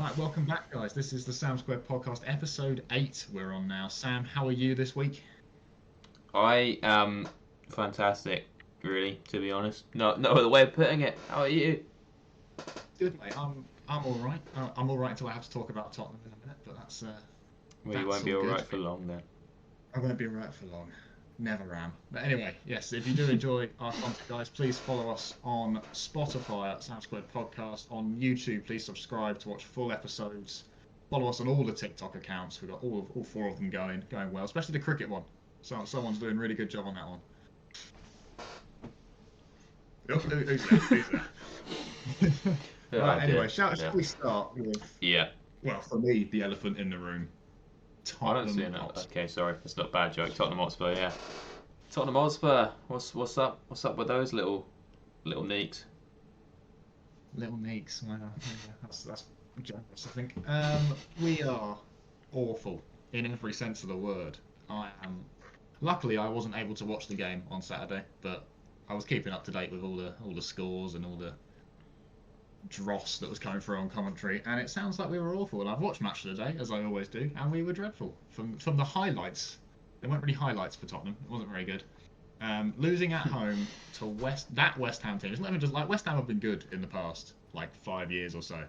Right, welcome back, guys. This is the Sam2Podcast, episode 8 we're on now. Sam, how are you this week? I am fantastic, really, to be honest. No other way of putting it. How are you? Good, mate. I'm all right. I'm all right until I have to talk about Tottenham in a minute, but that's Well, you that's won't be all all good. right for long then. I won't be all right for long. Never am. But anyway, yes, if you do enjoy our content, guys, please follow us on Spotify at Sam2Podcast. On YouTube, please subscribe to watch full episodes. Follow us on all the TikTok accounts. We've got all four of them going well, especially the cricket one. So someone's doing a really good job on that one. Who's that? Right, anyway, shall we start with, well, for me, the elephant in the room. I don't see it. Okay, sorry, it's not a bad joke. Tottenham Hotspur, yeah. Tottenham Hotspur. What's up? What's up with those little neeks? Little neeks. Well, yeah, that's generous, I think. We are awful in every sense of the word. Luckily, I wasn't able to watch the game on Saturday, but I was keeping up to date with all the scores and all the dross that was coming through on commentary, and it sounds like we were awful. And I've watched Match of the Day, as I always do, and we were dreadful. From the highlights, there weren't really highlights for Tottenham. It wasn't very good. Losing at home to West Ham team. It's not even just like West Ham have been good in the past, like 5 years or so.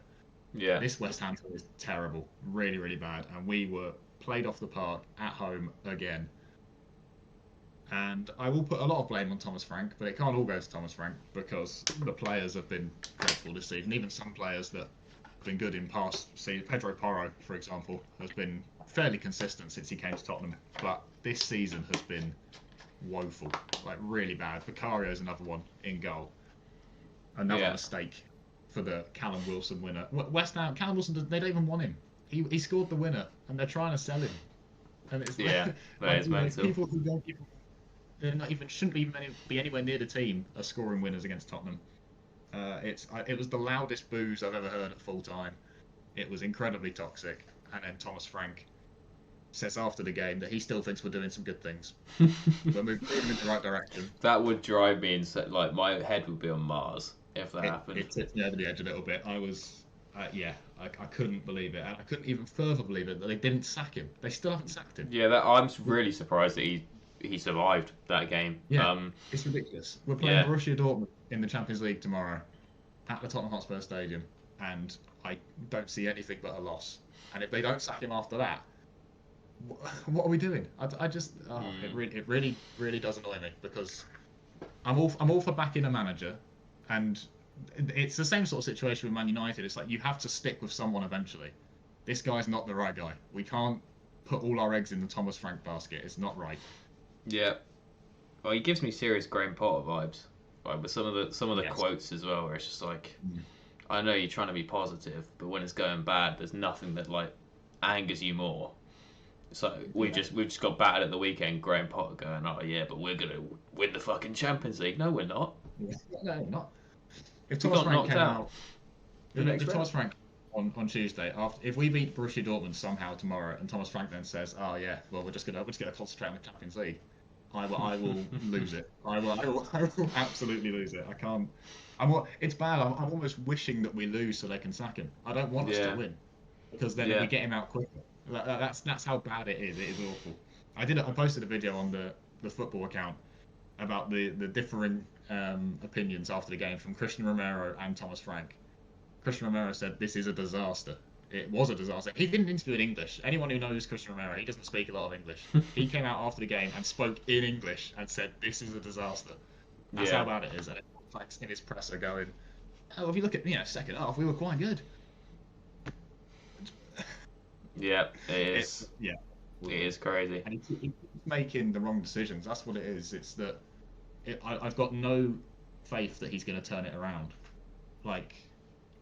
Yeah. This West Ham team is terrible, really, really bad, and we were played off the park at home again. And I will put a lot of blame on Thomas Frank, but it can't all go to Thomas Frank because the players have been dreadful this season. Even some players that have been good in past seasons. Pedro Porro, for example, has been fairly consistent since he came to Tottenham, but this season has been woeful, like really bad. Vicario is another one in goal. Another mistake for the Callum Wilson winner. West Ham, Callum Wilson, they don't even want him. He scored the winner, and they're trying to sell him. And it's that is mental. People who don't even shouldn't even be anywhere near the team are scoring winners against Tottenham. It was the loudest boos I've ever heard at full time. It was incredibly toxic. And then Thomas Frank says after the game that he still thinks we're doing some good things. We're moving in the right direction. That would drive me insane. Like my head would be on Mars if that happened. It tipped me over the edge a little bit. I was, I couldn't believe it, and I couldn't even further believe it that they didn't sack him. They still haven't sacked him. Yeah, I'm really surprised that he survived that game. Yeah, it's ridiculous. We're playing Borussia Dortmund in the Champions League tomorrow at the Tottenham Hotspur Stadium, and I don't see anything but a loss. And if they don't sack him after that, what are we doing? It really does annoy me because I'm all for backing a manager, and it's the same sort of situation with Man United. It's like you have to stick with someone eventually. This guy's not the right guy. We can't put all our eggs in the Thomas Frank basket. It's not right. Yeah, well, he gives me serious Graham Potter vibes, like with some of the quotes as well, where it's just like, I know you're trying to be positive, but when it's going bad, there's nothing that like angers you more. So we've just got battered at the weekend. Graham Potter going, oh yeah, but we're gonna win the fucking Champions League. No, we're not. No, not. If Thomas Frank came out, if Thomas Frank on Tuesday, if we beat Borussia Dortmund somehow tomorrow, and Thomas Frank then says, "Oh yeah, well we're just gonna concentrate on the Champions League," I will lose it. I will absolutely lose it. I can't. It's bad. I'm almost wishing that we lose so they can sack him. I don't want us to win because then we get him out quicker. That's how bad it is. It is awful. I posted a video on the football account about the differing opinions after the game from Christian Romero and Thomas Frank. Christian Romero said this is a disaster. It was a disaster. He didn't interview in English. Anyone who knows Christian Romero, he doesn't speak a lot of English. He came out after the game and spoke in English and said this is a disaster. That's how bad it is. And it's in his presser going, oh, if you look at second half, we were quite good. Yeah, it is. It is crazy. And he's making the wrong decisions. That's what it is. It's that I've got no faith that he's going to turn it around.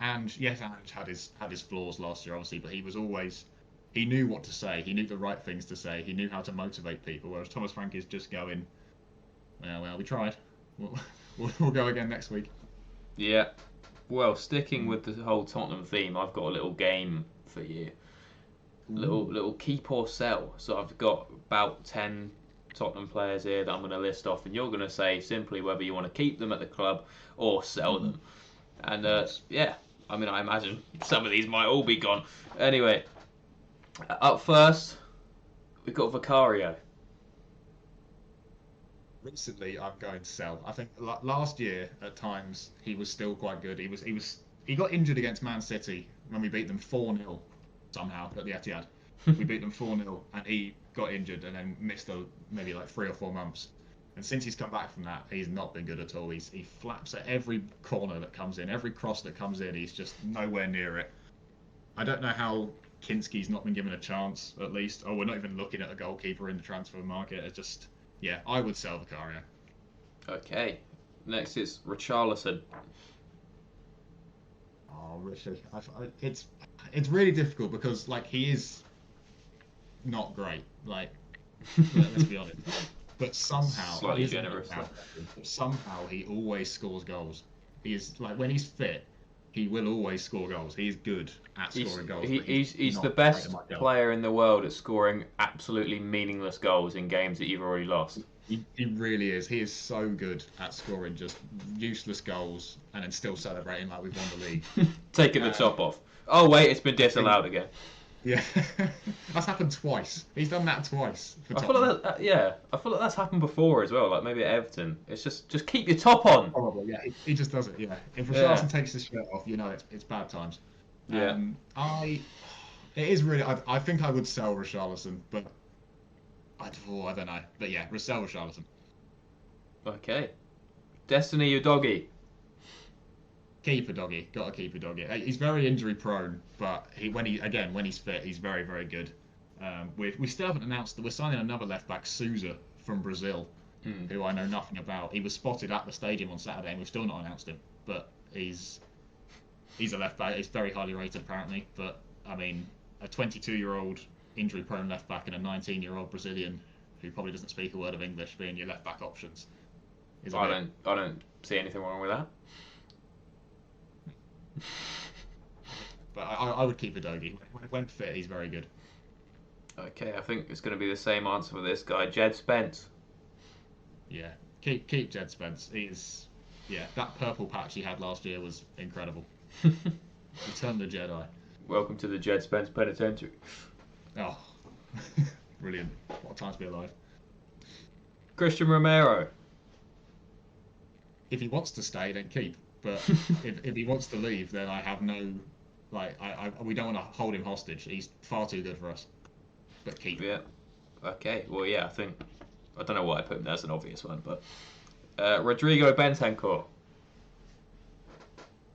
And Ange had his flaws last year, obviously, but he knew what to say. He knew the right things to say. He knew how to motivate people. Whereas Thomas Frank is just going, well, we tried. We'll go again next week. Yeah. Well, sticking with the whole Tottenham theme, I've got a little game for you. Little keep or sell. So I've got about 10 Tottenham players here that I'm going to list off, and you're going to say simply whether you want to keep them at the club or sell them. And I mean, I imagine some of these might all be gone. Anyway, up first, we've got Vicario. Recently, I'm going to sell. I think last year, at times, he was still quite good. He got injured against Man City when we beat them 4-0 somehow at the Etihad. We beat them 4-0, and he got injured and then missed maybe like 3 or 4 months. And since he's come back from that, he's not been good at all. He flaps at every corner that comes in, every cross that comes in. He's just nowhere near it. I don't know how Kinski's not been given a chance, at least. Oh, we're not even looking at a goalkeeper in the transfer market. It's just, yeah, I would sell Vicario. Okay. Next is Richarlison. Oh, Richard. It's really difficult because, like, he is not great. Like, let's be honest. But somehow, slightly generous. Somehow he always scores goals. He is like when he's fit, he will always score goals. He is good at scoring goals. He's the best player in the world at scoring absolutely meaningless goals in games that you've already lost. He really is. He is so good at scoring just useless goals and then still celebrating like we've won the league. Taking the top off. Oh wait, it's been disallowed again. Yeah, that's happened twice. He's done that twice. I feel like I feel like that's happened before as well. Like maybe at Everton. It's just keep your top on. Probably, yeah. He just does it. Yeah. If Richarlison takes his shirt off, you know it's bad times. Yeah. It is really. I think I would sell Richarlison, but I don't know. But yeah, sell Richarlison. Okay. Destiny, your doggy. Keep a doggy. Gotta keep a doggy. He's very injury prone, but when he's fit, he's very, very good. We still haven't announced that we're signing another left back, Souza from Brazil, who I know nothing about. He was spotted at the stadium on Saturday, and we've still not announced him. But he's a left back. He's very highly rated apparently. But I mean, a 22-year-old injury prone left back and a 19-year-old Brazilian who probably doesn't speak a word of English being your left back options. I don't see anything wrong with that. But I would keep Udogie. When fit, he's very good. Okay, I think it's going to be the same answer for this guy, Jed Spence. Yeah, keep Jed Spence. That purple patch he had last year was incredible. Return the Jedi. Welcome to the Jed Spence Penitentiary. Oh, brilliant! What a time to be alive. Christian Romero. If he wants to stay, then keep. But if he wants to leave, then I have no, we don't want to hold him hostage. He's far too good for us. But keep. Yeah. Okay. Well, yeah. I don't know why I put him there as an obvious one, but Rodrigo Bentancur.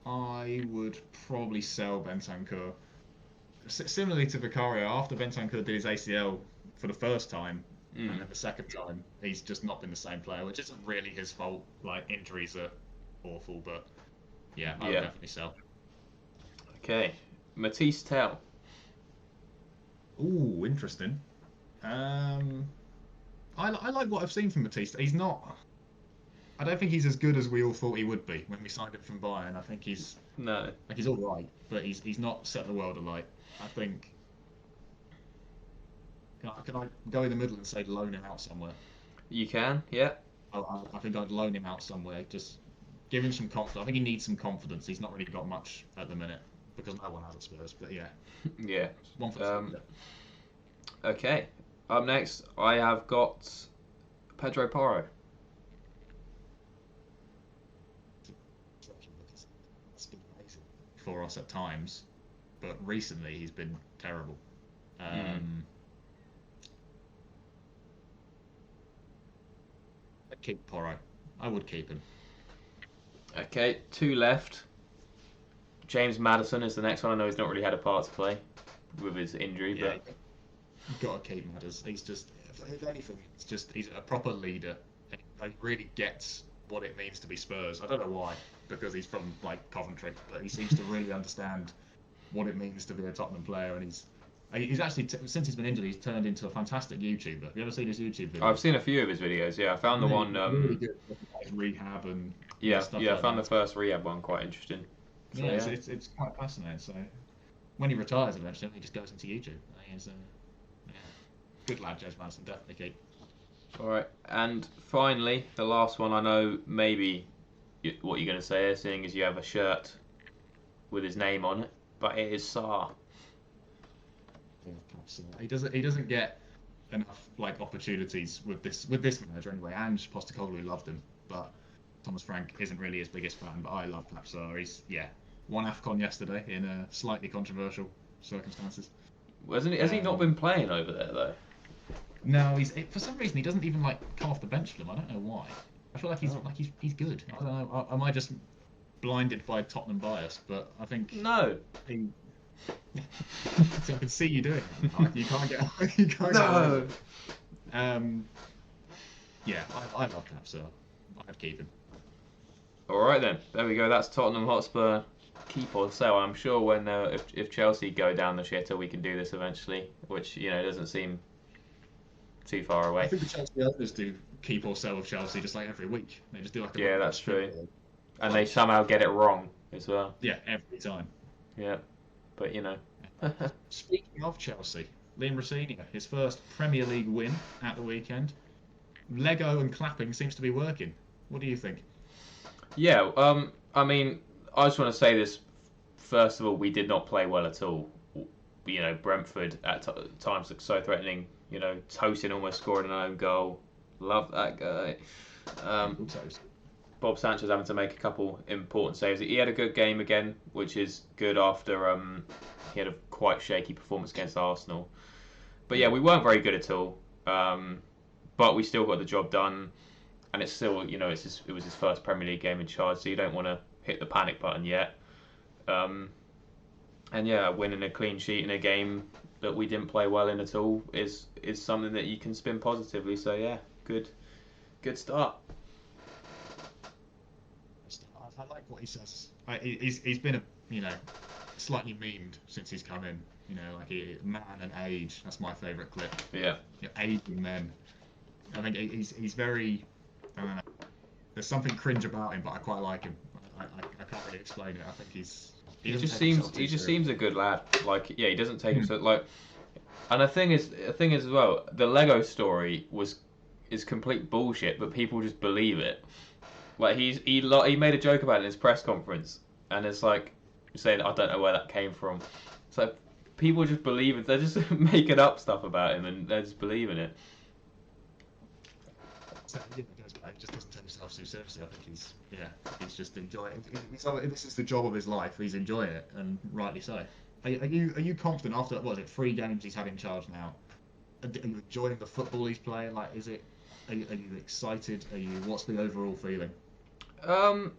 I would probably sell Bentancur. Similarly to Vicario, after Bentancur did his ACL for the first time, and then the second time, he's just not been the same player, which isn't really his fault. Like, injuries are awful, but yeah, I would definitely sell. Okay, Matisse Tell. Ooh, interesting. I like what I've seen from Matisse. I don't think he's as good as we all thought he would be when we signed him from Bayern. I think he's all right, but he's not set the world alight. I think. Can I go in the middle and say loan him out somewhere? You can, yeah. I think I'd loan him out somewhere. Just give him some confidence. I think he needs some confidence. He's not really got much at the minute because no one has at Spurs. But yeah. Yeah. One for the Okay. Up next, I have got Pedro Porro. It's been amazing for us at times, but recently he's been terrible. I'd keep Porro. I would keep him. Okay, 2 left. James Maddison is the next one. I know he's not really had a part to play with his injury, but you've got to keep Maddison. He's just, if anything, he's a proper leader. He really gets what it means to be Spurs. I don't know why, because he's from like Coventry, but he seems to really understand what it means to be a Tottenham player, and he's actually since he's been injured, he's turned into a fantastic YouTuber. Have you ever seen his YouTube videos? I've seen a few of his videos. Yeah, I found the one. Really good. Rehab and stuff I found the first rehab one quite interesting. So, it's quite fascinating. So when he retires eventually, he just goes into YouTube. He's good lad, James Maddison. Definitely keep. All right, and finally, the last one. I know maybe what you're going to say, seeing as you have a shirt with his name on it, but it is Sarr. He doesn't get enough opportunities with this manager anyway. And Postecoglou loved him, but Thomas Frank isn't really his biggest fan. But I love Sarr. He's won AFCON yesterday in slightly controversial circumstances. Has he not been playing over there though? No, for some reason he doesn't even come off the bench for them. I don't know why. I feel like he's good. I don't know. Am I just blinded by Tottenham bias? But I think no. So I can see you doing it. You can't get. No. Yeah, I love Sarr. I'd keep him. All right then. There we go. That's Tottenham Hotspur keep or sell. I'm sure when if Chelsea go down the shitter, we can do this eventually, which doesn't seem too far away. I think the Chelsea owners do keep or sell with Chelsea just every week. They just do a yeah, that's true. And they somehow get it wrong as well. Yeah, every time. Yeah, but Speaking of Chelsea, Liam Rosenior, his first Premier League win at the weekend. Lego and clapping seems to be working. What do you think? Yeah, I mean, I just want to say this. First of all, we did not play well at all. Brentford at times looked so threatening. Tosin almost scored an own goal. Love that guy. Bob Sanchez having to make a couple important saves. He had a good game again, which is good after he had a quite shaky performance against Arsenal. But yeah, we weren't very good at all. But we still got the job done, and it's still, it was his first Premier League game in charge, so you don't want to hit the panic button yet. And yeah, winning a clean sheet in a game that we didn't play well in at all is something that you can spin positively. So yeah, good start. I like what he says. He's been slightly memed since he's come in. Man and age. That's my favourite clip. Yeah. Aging men. I think he's very. I don't know. There's something cringe about him, but I quite like him. I can't really explain it. I think he just seems a good lad. He doesn't take himself And the thing is as well, the Lego story is complete bullshit, but people just believe it. He made a joke about it in his press conference, and it's saying I don't know where that came from. So people just believe it. They're just making up stuff about him, and they're just believing it. He just doesn't take himself too seriously. I think he's just enjoying it. This is the job of his life. He's enjoying it, and rightly so. Are you confident after 3 games he's had in charge now? Are you enjoying the football he's playing? Are you excited? What's the overall feeling? I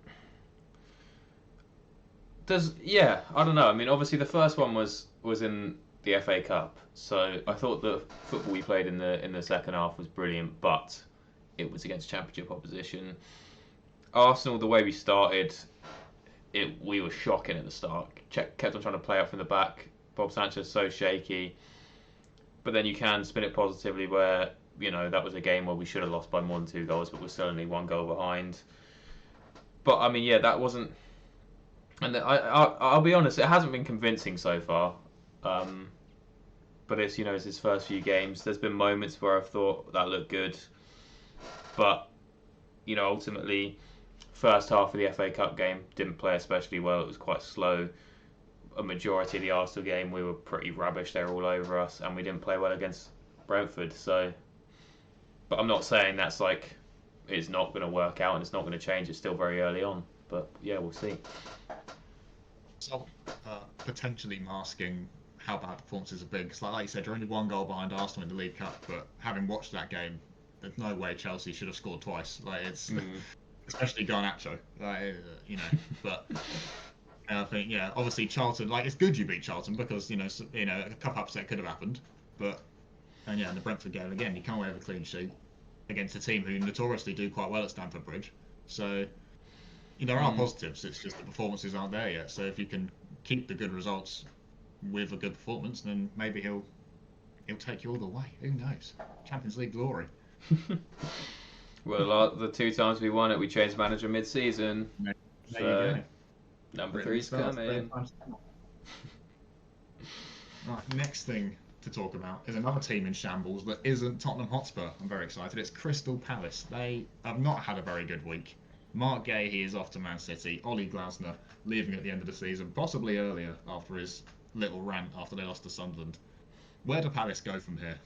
don't know. I mean, obviously the first one was in the FA Cup, so I thought the football we played in the second half was brilliant, but it was against Championship opposition. Arsenal, the way we started, we were shocking at the start. Kept on trying to play out from the back. Bob Sanchez so shaky, but then you can spin it positively where that was a game where we should have lost by more than 2 goals, but we're still only 1 goal behind. But I mean, that wasn't. And I'll be honest, it hasn't been convincing so far. But it's his first few games. There's been moments where I've thought that looked good, but ultimately, first half of the FA Cup game didn't play especially well. It was quite slow. A majority of the Arsenal game, we were pretty rubbish. They were all over us, and we didn't play well against Brentford. So, but I'm not saying that's it's not going to work out and it's not going to change. It's still very early on, but yeah, we'll see. So, potentially masking how bad performances have been. Because like you said, you're only 1 goal behind Arsenal in the League Cup, but having watched that game, there's no way Chelsea should have scored twice. Especially Garnacho. But I think obviously Charlton. It's good you beat Charlton because a cup upset could have happened, but in the Brentford game again, you can't have a clean sheet against a team who notoriously do quite well at Stamford Bridge. So there are positives. It's just the performances aren't there yet. So if you can keep the good results with a good performance, then maybe he'll take you all the way. Who knows? Champions League glory. Well, the 2 times we won it, we changed manager mid-season. There so you go. Number 3's coming. Right, next thing to talk about is another team in shambles that isn't Tottenham Hotspur. I'm very excited. It's Crystal Palace. They have not had a very good week. Mark Gahey is off to Man City. Ollie Glasner leaving at the end of the season, possibly earlier after his little rant after they lost to Sunderland. Where do Palace go from here?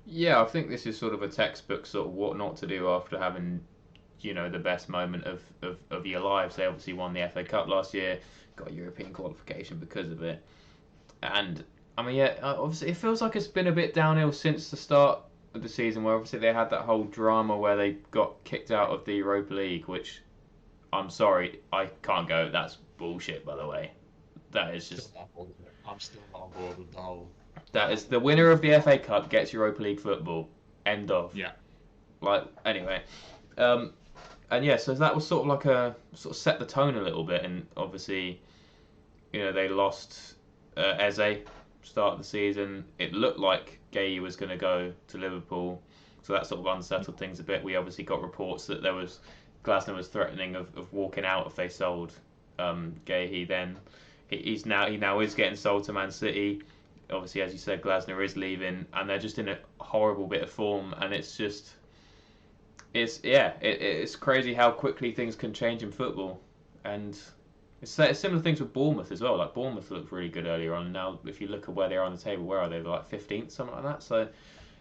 Yeah, I think this is sort of a textbook sort of what not to do after having, the best moment of your lives. They obviously won the FA Cup last year, got European qualification because of it. And, I mean, yeah, obviously it feels like it's been a bit downhill since the start of the season, where obviously they had that whole drama where they got kicked out of the Europa League, which, I'm sorry, I can't go. That's bullshit, by the way. That is just... I'm still not on board with the whole... That is the winner of the FA Cup gets Europa League football. End of. Yeah. Anyway. And yeah, so that was sort of like sort of set the tone a little bit, and obviously, they lost Eze start of the season. It looked like Gay was going to go to Liverpool, so that sort of unsettled things a bit. We obviously got reports that Glasner was threatening of walking out if they sold Gay. Then he now is getting sold to Man City. Obviously, as you said, Glasner is leaving, and they're just in a horrible bit of form, and it's crazy how quickly things can change in football, and it's similar things with Bournemouth as well. Like Bournemouth looked really good earlier on, and now if you look at where they are on the table, where are they? They're like 15th, something like that. So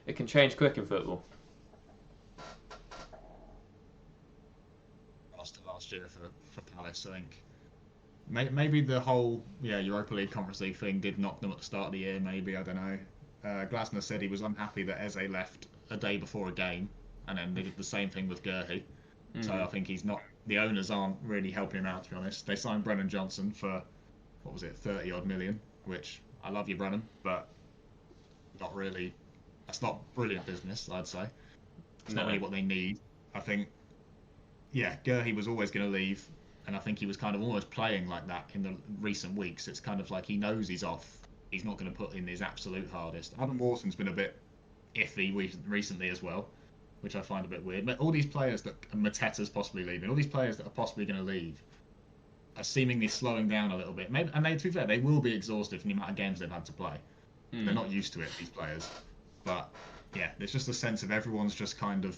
it can change quick in football. Last year for Palace, I think. Maybe the whole Europa League Conference League thing did knock them at the start of the year. Maybe, I don't know. Glasner said he was unhappy that Eze left a day before a game, and then they did the same thing with Gurhey. So I think the owners aren't really helping him out, to be honest. They signed Brennan Johnson for, 30 odd million, which I love you, Brennan, but that's not brilliant business, I'd say. It's not really what they need. I think, Gurhey was always going to leave, and I think he was kind of almost playing like that in the recent weeks. It's kind of like he knows he's off. He's not going to put in his absolute hardest. Adam Warson's been a bit iffy recently as well, which I find a bit weird. But all these players Mateta's possibly leaving, all these players that are possibly going to leave are seemingly slowing down a little bit. Maybe, and to be fair, they will be exhausted from the amount of games they've had to play. They're not used to it, these players. But yeah, there's just a sense of everyone's just kind of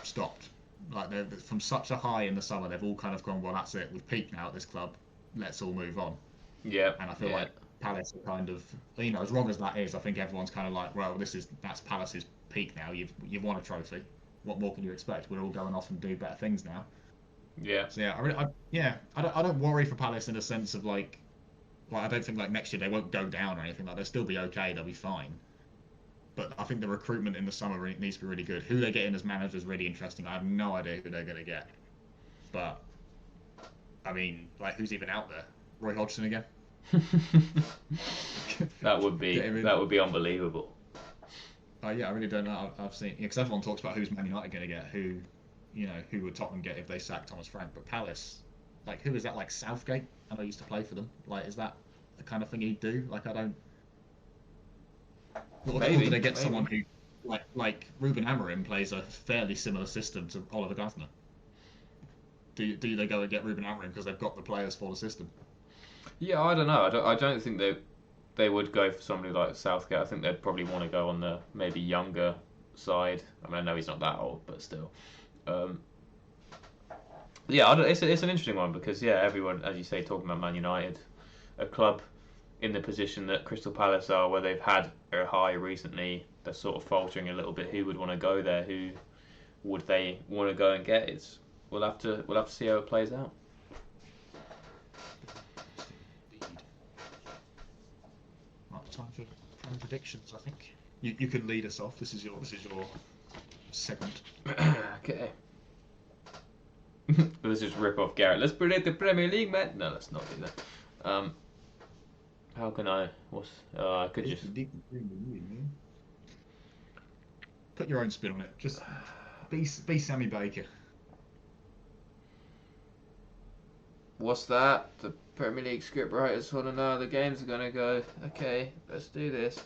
stopped. Like they're from such a high in the summer, they've all kind of gone, well, that's it. We've peaked now at this club. Let's all move on. Yeah. And I feel like Palace are kind of, as wrong as that is, I think everyone's kind of like, well, that's Palace's peak now. You've won a trophy. What more can you expect? We're all going off and do better things now. Yeah. So I don't worry for Palace in a sense of like I don't think like next year they won't go down or anything. Like they'll still be okay. They'll be fine. But I think the recruitment in the summer needs to be really good. Who they get in as managers is really interesting. I have no idea who they're going to get. But I mean, like who's even out there? Roy Hodgson again? That would be unbelievable. I really don't know. I've seen because everyone talks about who's Man United going to get, who would Tottenham get if they sack Thomas Frank, but Palace, like who is that? Like Southgate? I know he used to play for them. Like, is that the kind of thing he'd do? Like, I don't. Or do they get someone who, like Ruben Amorim plays a fairly similar system to Oliver Glasner? Do they go and get Ruben Amorim because they've got the players for the system? Yeah, I don't know. I don't think they would go for somebody like Southgate. I think they'd probably want to go on the maybe younger side. I mean, I know he's not that old, but still. It's an interesting one because everyone, as you say, talking about Man United, a club in the position that Crystal Palace are, where they've had a high recently, they're sort of faltering a little bit. Who would want to go there? Who would they want to go and get? We'll have to see how it plays out. Time for predictions, I think. You could lead us off. This is your segment. Okay. Let's just rip off Garrett. Let's predict the Premier League, man. No, let's not do that. How can I? I could just put your own spin on it. Just be Sammy Baker. What's that? The Premier League script writers want to know how the games are going to go. Okay, let's do this.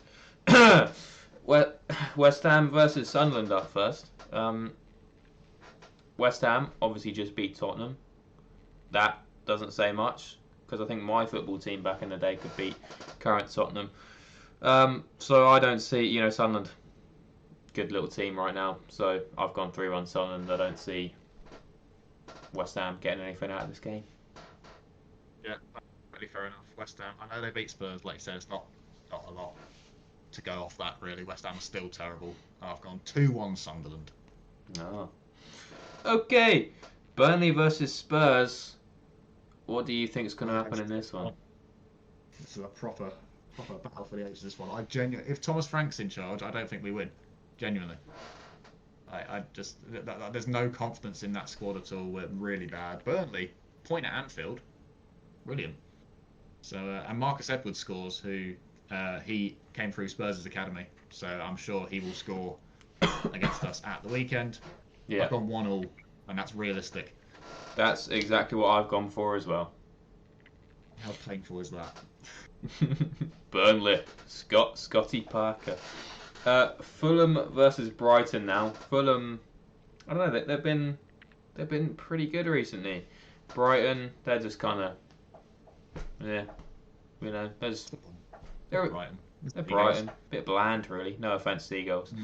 West Ham versus Sunderland up first. West Ham obviously just beat Tottenham. That doesn't say much because I think my football team back in the day could beat current Tottenham. So I don't see, Sunderland, good little team right now. So I've gone 3-1 Sunderland. I don't see West Ham getting anything out of this game. Yeah, really fair enough. West Ham, I know they beat Spurs, like you said, it's not a lot to go off that, really. West Ham's still terrible. I've gone 2-1 Sunderland. Oh. Okay, Burnley versus Spurs. What do you think is going to happen in this one? This is a proper battle for the ages, this one. If Thomas Frank's in charge, I don't think we win. Genuinely. I just... there's no confidence in that squad at all. We're really bad. Burnley, point at Anfield. Brilliant. So, and Marcus Edwards scores, who he came through Spurs' academy. So I'm sure he will score against us at the weekend. Yeah. I've gone 1-1, and that's realistic. That's exactly what I've gone for as well. How painful is that? Burnley, Scotty Parker. Fulham versus Brighton now. Fulham, I don't know. They've been pretty good recently. Brighton, they're just kind of, yeah, you know, they're Brighton. They're Brighton, a bit bland really. No offense to Eagles.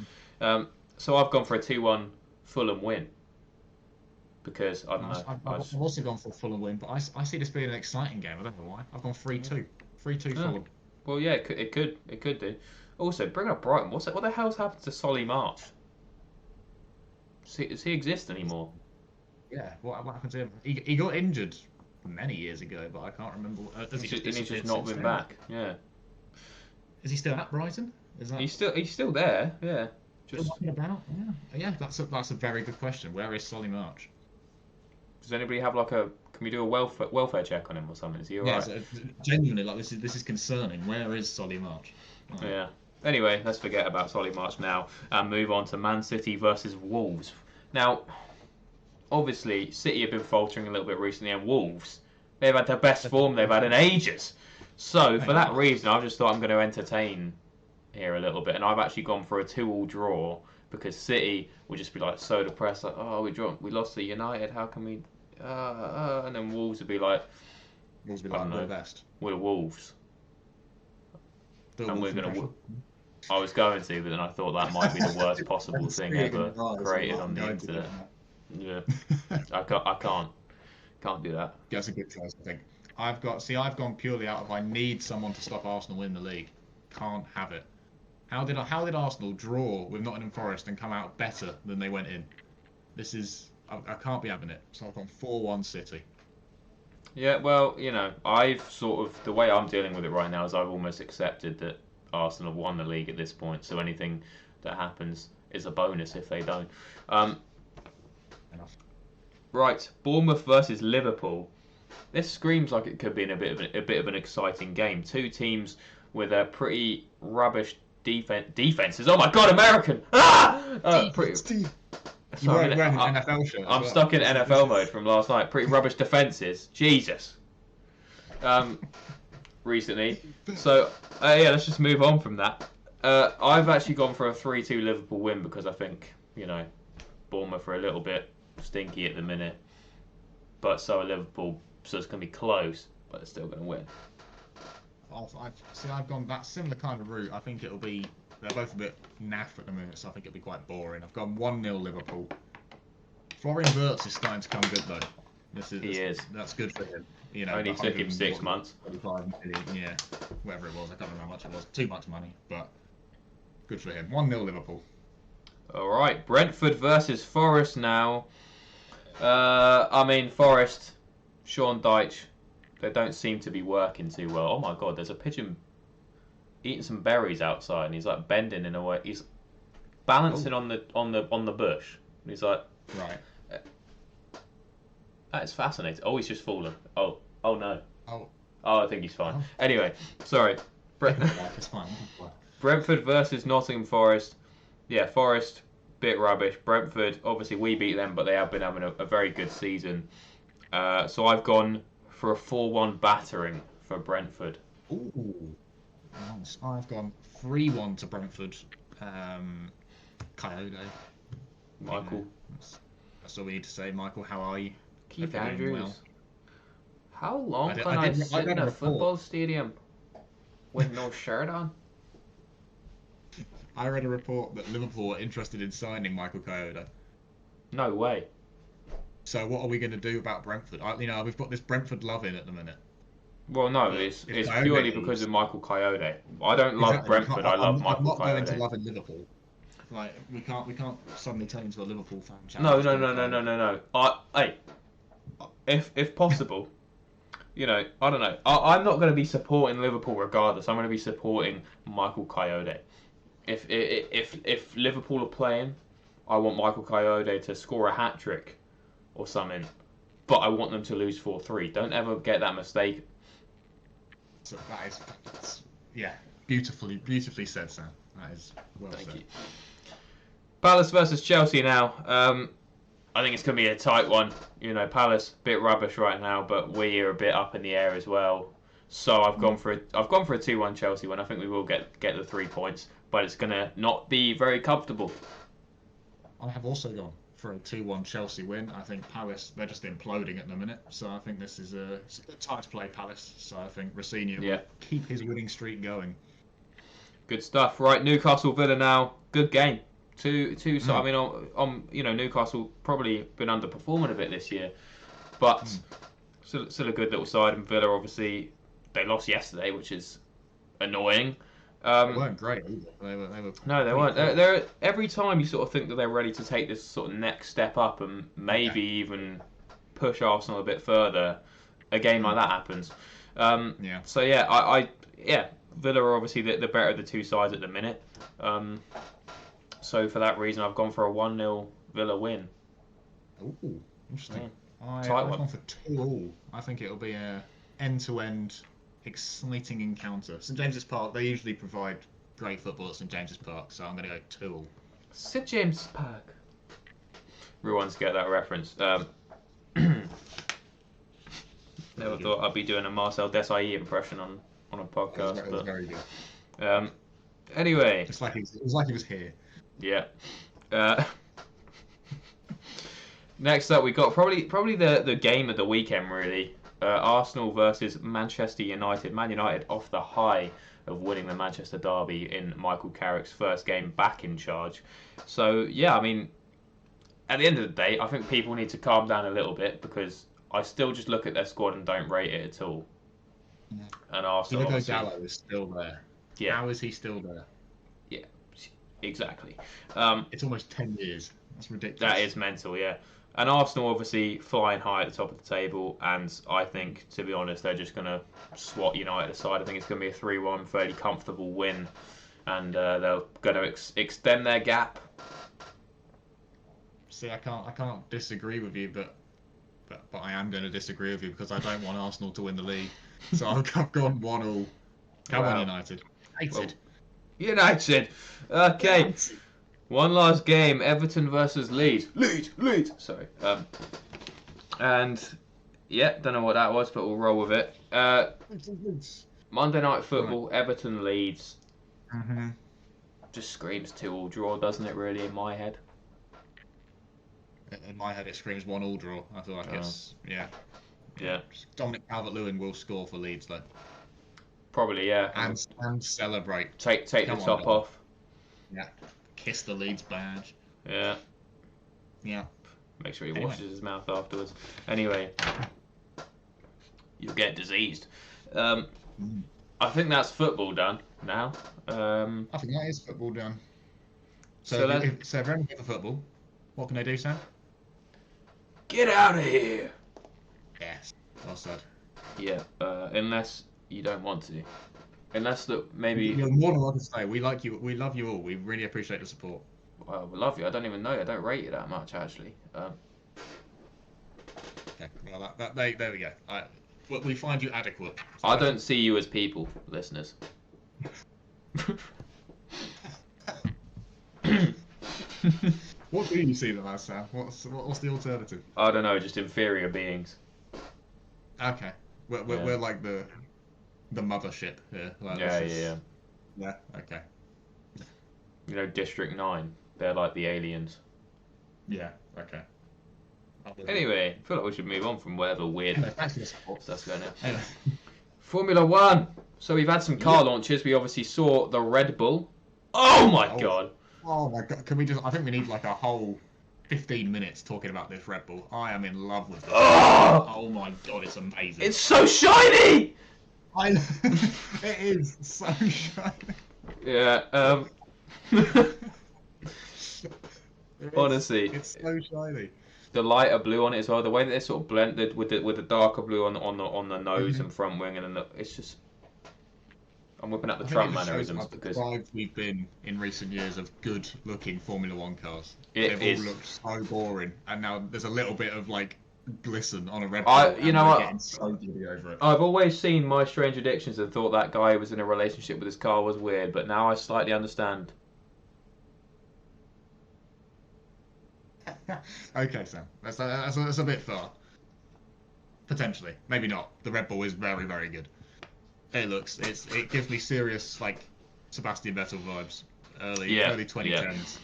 So I've gone for a 2-1 Fulham win. Because I don't know. I've also gone for a Fulham win, but I see this being an exciting game. I don't know why. I've gone 3-2. 3-2 Fulham. Well, yeah, it could do. Also, bring up Brighton. What the hell's happened to Solly March? Does he exist anymore? Yeah. What happened to him? He got injured many years ago, but I can't remember. He's just not been back. Yeah. Is he still at Brighton? Is that... He's still there. Yeah. Just about. Yeah. That's a very good question. Where is Solly March? Does anybody have can we do a welfare check on him or something? Is he alright? Yeah, genuinely, this is concerning. Where is Solly March? Oh. Yeah. Anyway, let's forget about Solly March now and move on to Man City versus Wolves. Now, obviously, City have been faltering a little bit recently, and Wolves, they've had the best form they've had in ages. So, for that reason, I've just thought I'm going to entertain here a little bit, and I've actually gone for a 2-2 draw because City will just be so depressed, oh, we lost to United, how can we... and then Wolves would be like, we're the best. We're Wolves. And we're going to... I was going to, but then I thought that might be the worst possible thing ever created on the internet. Yeah. I can't do that. That's a good choice, I think. I've gone purely out of I need someone to stop Arsenal win the league. Can't have it. How did Arsenal draw with Nottingham Forest and come out better than they went in? This is... I can't be having it. So I've gone 4-1 City. Yeah, well, I've the way I'm dealing with it right now is I've almost accepted that Arsenal have won the league at this point, so anything that happens is a bonus if they don't. Enough. Right, Bournemouth versus Liverpool. This screams like it could be a bit of an exciting game. Two teams with a pretty rubbish defenses. Oh my God, American! Sorry, wearing an NFL shirt. I'm stuck in NFL mode from last night. Pretty rubbish defences. Jesus. Recently. So, let's just move on from that. I've actually gone for a 3-2 Liverpool win because I think, Bournemouth are a little bit stinky at the minute. But so are Liverpool. So it's going to be close, but they're still going to win. I've gone that similar kind of route. I think it'll be... They're both a bit naff at the minute, so I think it'll be quite boring. I've gone 1-0 Liverpool. Florian Wirtz is starting to come good, though. He is. That's good for him. Only took him 6 months. 25 million, yeah. Whatever it was, I can't remember how much it was. Too much money, but good for him. 1-0 Liverpool. All right, Brentford versus Forest now. Forest, Sean Dyche, they don't seem to be working too well. Oh my God, there's a pigeon eating some berries outside, and he's bending in a way. He's balancing on the bush. And he's like, right. That is fascinating. Oh, he's just fallen. Oh no. Oh, I think he's fine. Anyway, sorry. It's fine. Brentford versus Nottingham Forest. Yeah, Forest, bit rubbish. Brentford, obviously we beat them, but they have been having a very good season. So I've gone for a 4-1 battering for Brentford. Ooh. Nice. I've gone 3-1 to Brentford. Coyote. Michael. That's all we need to say. Michael, how are you? Keith Andrews. Well. How long can I sit in a football stadium with no shirt on? I read a report that Liverpool are interested in signing Michael Coyote. No way. So what are we going to do about Brentford? We've got this Brentford love in at the minute. Well, no, it's purely because of Michael Coyote. I don't love Brentford. I love Michael Coyote. I'm not going to love in Liverpool. Like we can't suddenly turn into a Liverpool fan. No. Hey, if possible, I don't know. I'm not going to be supporting Liverpool regardless. I'm going to be supporting Michael Coyote. If Liverpool are playing, I want Michael Coyote to score a hat-trick or something. But I want them to lose 4-3. Don't ever get that mistake. So that's beautifully said, Sam. That is well said. Thank you. Palace versus Chelsea now. I think it's going to be a tight one. Palace a bit rubbish right now, but we are a bit up in the air as well. So I've gone for a 2-1 Chelsea win. I think we will get the 3 points, but it's going to not be very comfortable. I have also gone for a 2-1 Chelsea win. I think Palace, they're just imploding at the minute. So I think this is a good time to play Palace. So I think Rossini will keep his winning streak going. Good stuff. Right, Newcastle Villa now. Good game. Two. So I mean, Newcastle probably been underperforming a bit this year, but still a good little side. And Villa, obviously, they lost yesterday, which is annoying. They weren't great either. They were no, they weren't. They're every time you sort of think that they're ready to take this sort of next step up and maybe even push Arsenal a bit further, a game like that happens. So Villa are obviously the better of the two sides at the minute. So for that reason, I've gone for a 1-0 Villa win. Ooh, interesting. I've gone for 2-2. I think it'll be a end-to-end exciting encounter. St James's Park, they usually provide great football at St James's Park, so I'm going to go 2-2. St James's Park. Everyone's get that reference. Never thought I'd be doing a Marcel Desailly impression on a podcast. It was very good. Anyway. It was like he was here. Yeah. Next up, we got probably the game of the weekend, really. Arsenal versus Manchester United. Man United off the high of winning the Manchester derby in Michael Carrick's first game back in charge. So, yeah, I mean, at the end of the day, I think people need to calm down a little bit because I still just look at their squad and don't rate it at all. Yeah. And Arsenal, Diogo Dalot is still there. Yeah. How is he still there? Yeah, exactly. It's almost 10 years. That's ridiculous. That is mental, yeah. And Arsenal obviously flying high at the top of the table, and I think, to be honest, they're just going to swat United aside. I think it's going to be a 3-1, fairly comfortable win, and they're going to extend their gap. See, I can't disagree with you, but I am going to disagree with you because I don't want Arsenal to win the league. So I've gone 1-1. Come on, United. United. Okay. One last game, Everton versus Leeds. Leeds. Sorry. And yeah, don't know what that was, but we'll roll with it. Monday Night Football, right. Everton Leeds. Mm-hmm. Just screams 2-2 draw, doesn't it? Really, in my head. In my head, it screams 1-1 draw. I feel like it's Yeah. Dominic Calvert-Lewin will score for Leeds though. Probably, yeah. And celebrate. Take the top off. Yeah. Kiss the Leeds badge. Yeah. Yeah. Make sure he washes his mouth afterwards. Anyway, you'll get diseased. I think that's football done now. I think that is football done. So if everyone get the football, what can they do, Sam? Get out of here. Yes. Well said. Yeah. Unless you don't want to. Unless that maybe you're more than welcome to say we like you. We love you all. We really appreciate the support. Well, we love you. I don't even know you. I don't rate you that much actually. Okay. Well, there we go. We find you adequate. I don't see you as people, listeners. What do you see them as, Sam? What's the alternative? I don't know. Just inferior beings. Okay. We're like the mothership here. Like, yeah. Yeah, okay. District 9. They're like the aliens. Yeah, okay. Anyway, I feel like we should move on from whatever weird stuff's going on. Anyway. Formula 1. So we've had some car launches. We obviously saw the Red Bull. Oh my god. Oh my god. Can we just... I think we need like a whole 15 minutes talking about this Red Bull. I am in love with it. Oh my god, it's amazing. It's so shiny! I know. It is so shiny. Yeah, honestly. It's so shiny. The lighter blue on it as well, the way that they sort of blended with the darker blue on the nose and front wing, and then it's just... I'm whipping out the Trump mannerisms because we've been in recent years of good-looking Formula One cars. They've all looked so boring, and now there's a little bit of like glisten on a Red Bull. You know what? Getting so giddy over it. I've always seen My Strange Addictions and thought that guy who was in a relationship with his car was weird, but now I slightly understand. Okay, Sam, that's a bit far. Potentially, maybe not. The Red Bull is very, very good. It gives me serious like Sebastian Vettel vibes. Early 2010s.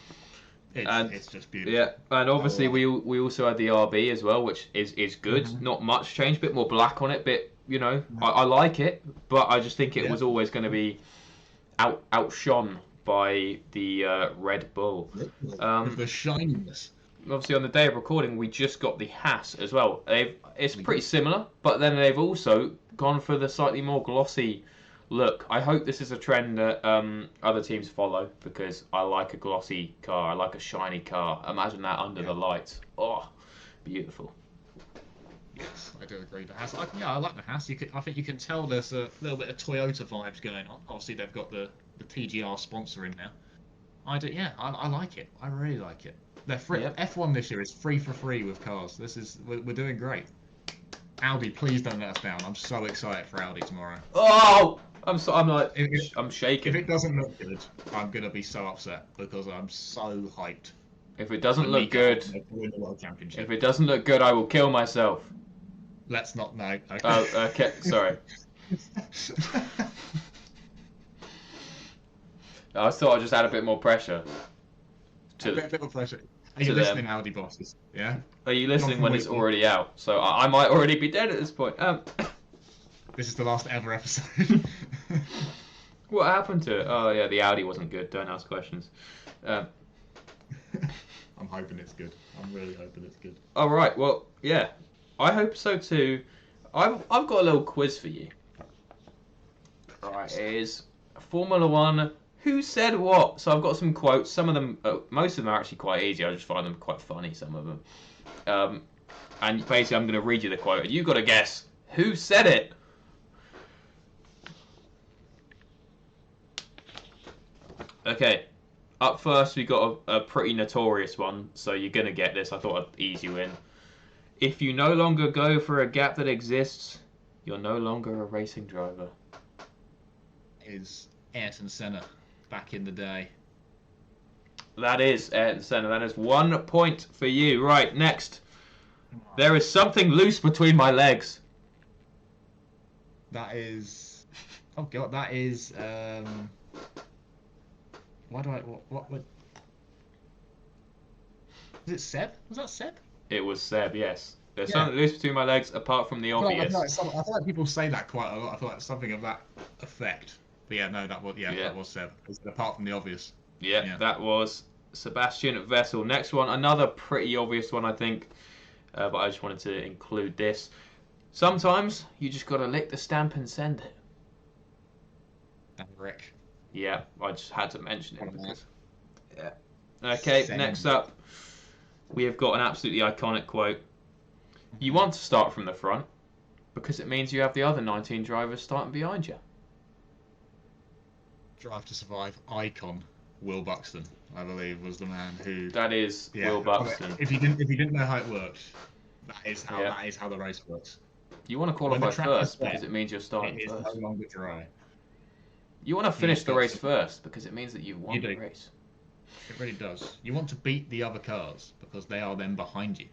It's just beautiful. Yeah, and obviously we also had the RB as well, which is good. Not much change, bit more black on it, I like it, but I just think it was always going to be outshone by the Red Bull. The shininess. Obviously, on the day of recording, we just got the Haas as well. It's pretty similar, but then they've also gone for the slightly more glossy look. I hope this is a trend that other teams follow, because I like a glossy car. I like a shiny car. Imagine that under the lights. Oh, beautiful. Yes, I do agree. The Haas, I like the Haas. I think you can tell there's a little bit of Toyota vibes going on. Obviously, they've got the TGR sponsor in now. I like it. I really like it. They're free. Yep. F1 this year is free for free with cars. We're doing great. Audi, please don't let us down. I'm so excited for Audi tomorrow. Oh, I'm shaking. If it doesn't look good, I'm gonna be so upset because I'm so hyped. If it doesn't look good, win the World Championship. If it doesn't look good, I will kill myself. Let's not know. Okay. Oh, okay. Sorry. I thought I'd just add a bit more pressure. A bit more pressure. Are you listening, Audi bosses? Yeah. Are you listening when it's already out? So I might already be dead at this point. This is the last ever episode. What happened to it? Oh yeah, the Audi wasn't good. Don't ask questions. I'm hoping it's good. I'm really hoping it's good. All right. Well, yeah. I hope so too. I've got a little quiz for you. Right. It is Formula One. Who said what? So I've got some quotes. Some of them, most of them are actually quite easy. I just find them quite funny, some of them. And basically, I'm going to read you the quote, and you've got to guess who said it. Okay. Up first, we got a pretty notorious one, so you're going to get this. I thought I'd ease you in. If you no longer go for a gap that exists, you're no longer a racing driver. Is Ayrton Senna. Back in the day. That is Ayrton Senna. That is 1 point for you. Right, next. There is something loose between my legs. That is... Oh, God, that is... Why do I... What would... Was it Seb? Was that Seb? It was Seb, yes. There's something loose between my legs, apart from the obvious. I feel like people say that quite a lot. I feel like something of that effect. But yeah, no, that was Seb. Apart from the obvious. Yeah, that was Sebastian Vettel. Next one, another pretty obvious one, I think. But I just wanted to include this. Sometimes you just got to lick the stamp and send it. And Rick. Yeah, I just had to mention it. Because... Yeah. Okay, next up, we have got an absolutely iconic quote. You want to start from the front because it means you have the other 19 drivers starting behind you. Drive to Survive icon Will Buxton, I believe, was the man who. That is Will Buxton. If you didn't know how it worked, that is how the race works. You want to qualify first because it means you're starting first. It is no longer dry. You want to finish the race first because it means that you won the race. It really does. You want to beat the other cars because they are then behind you.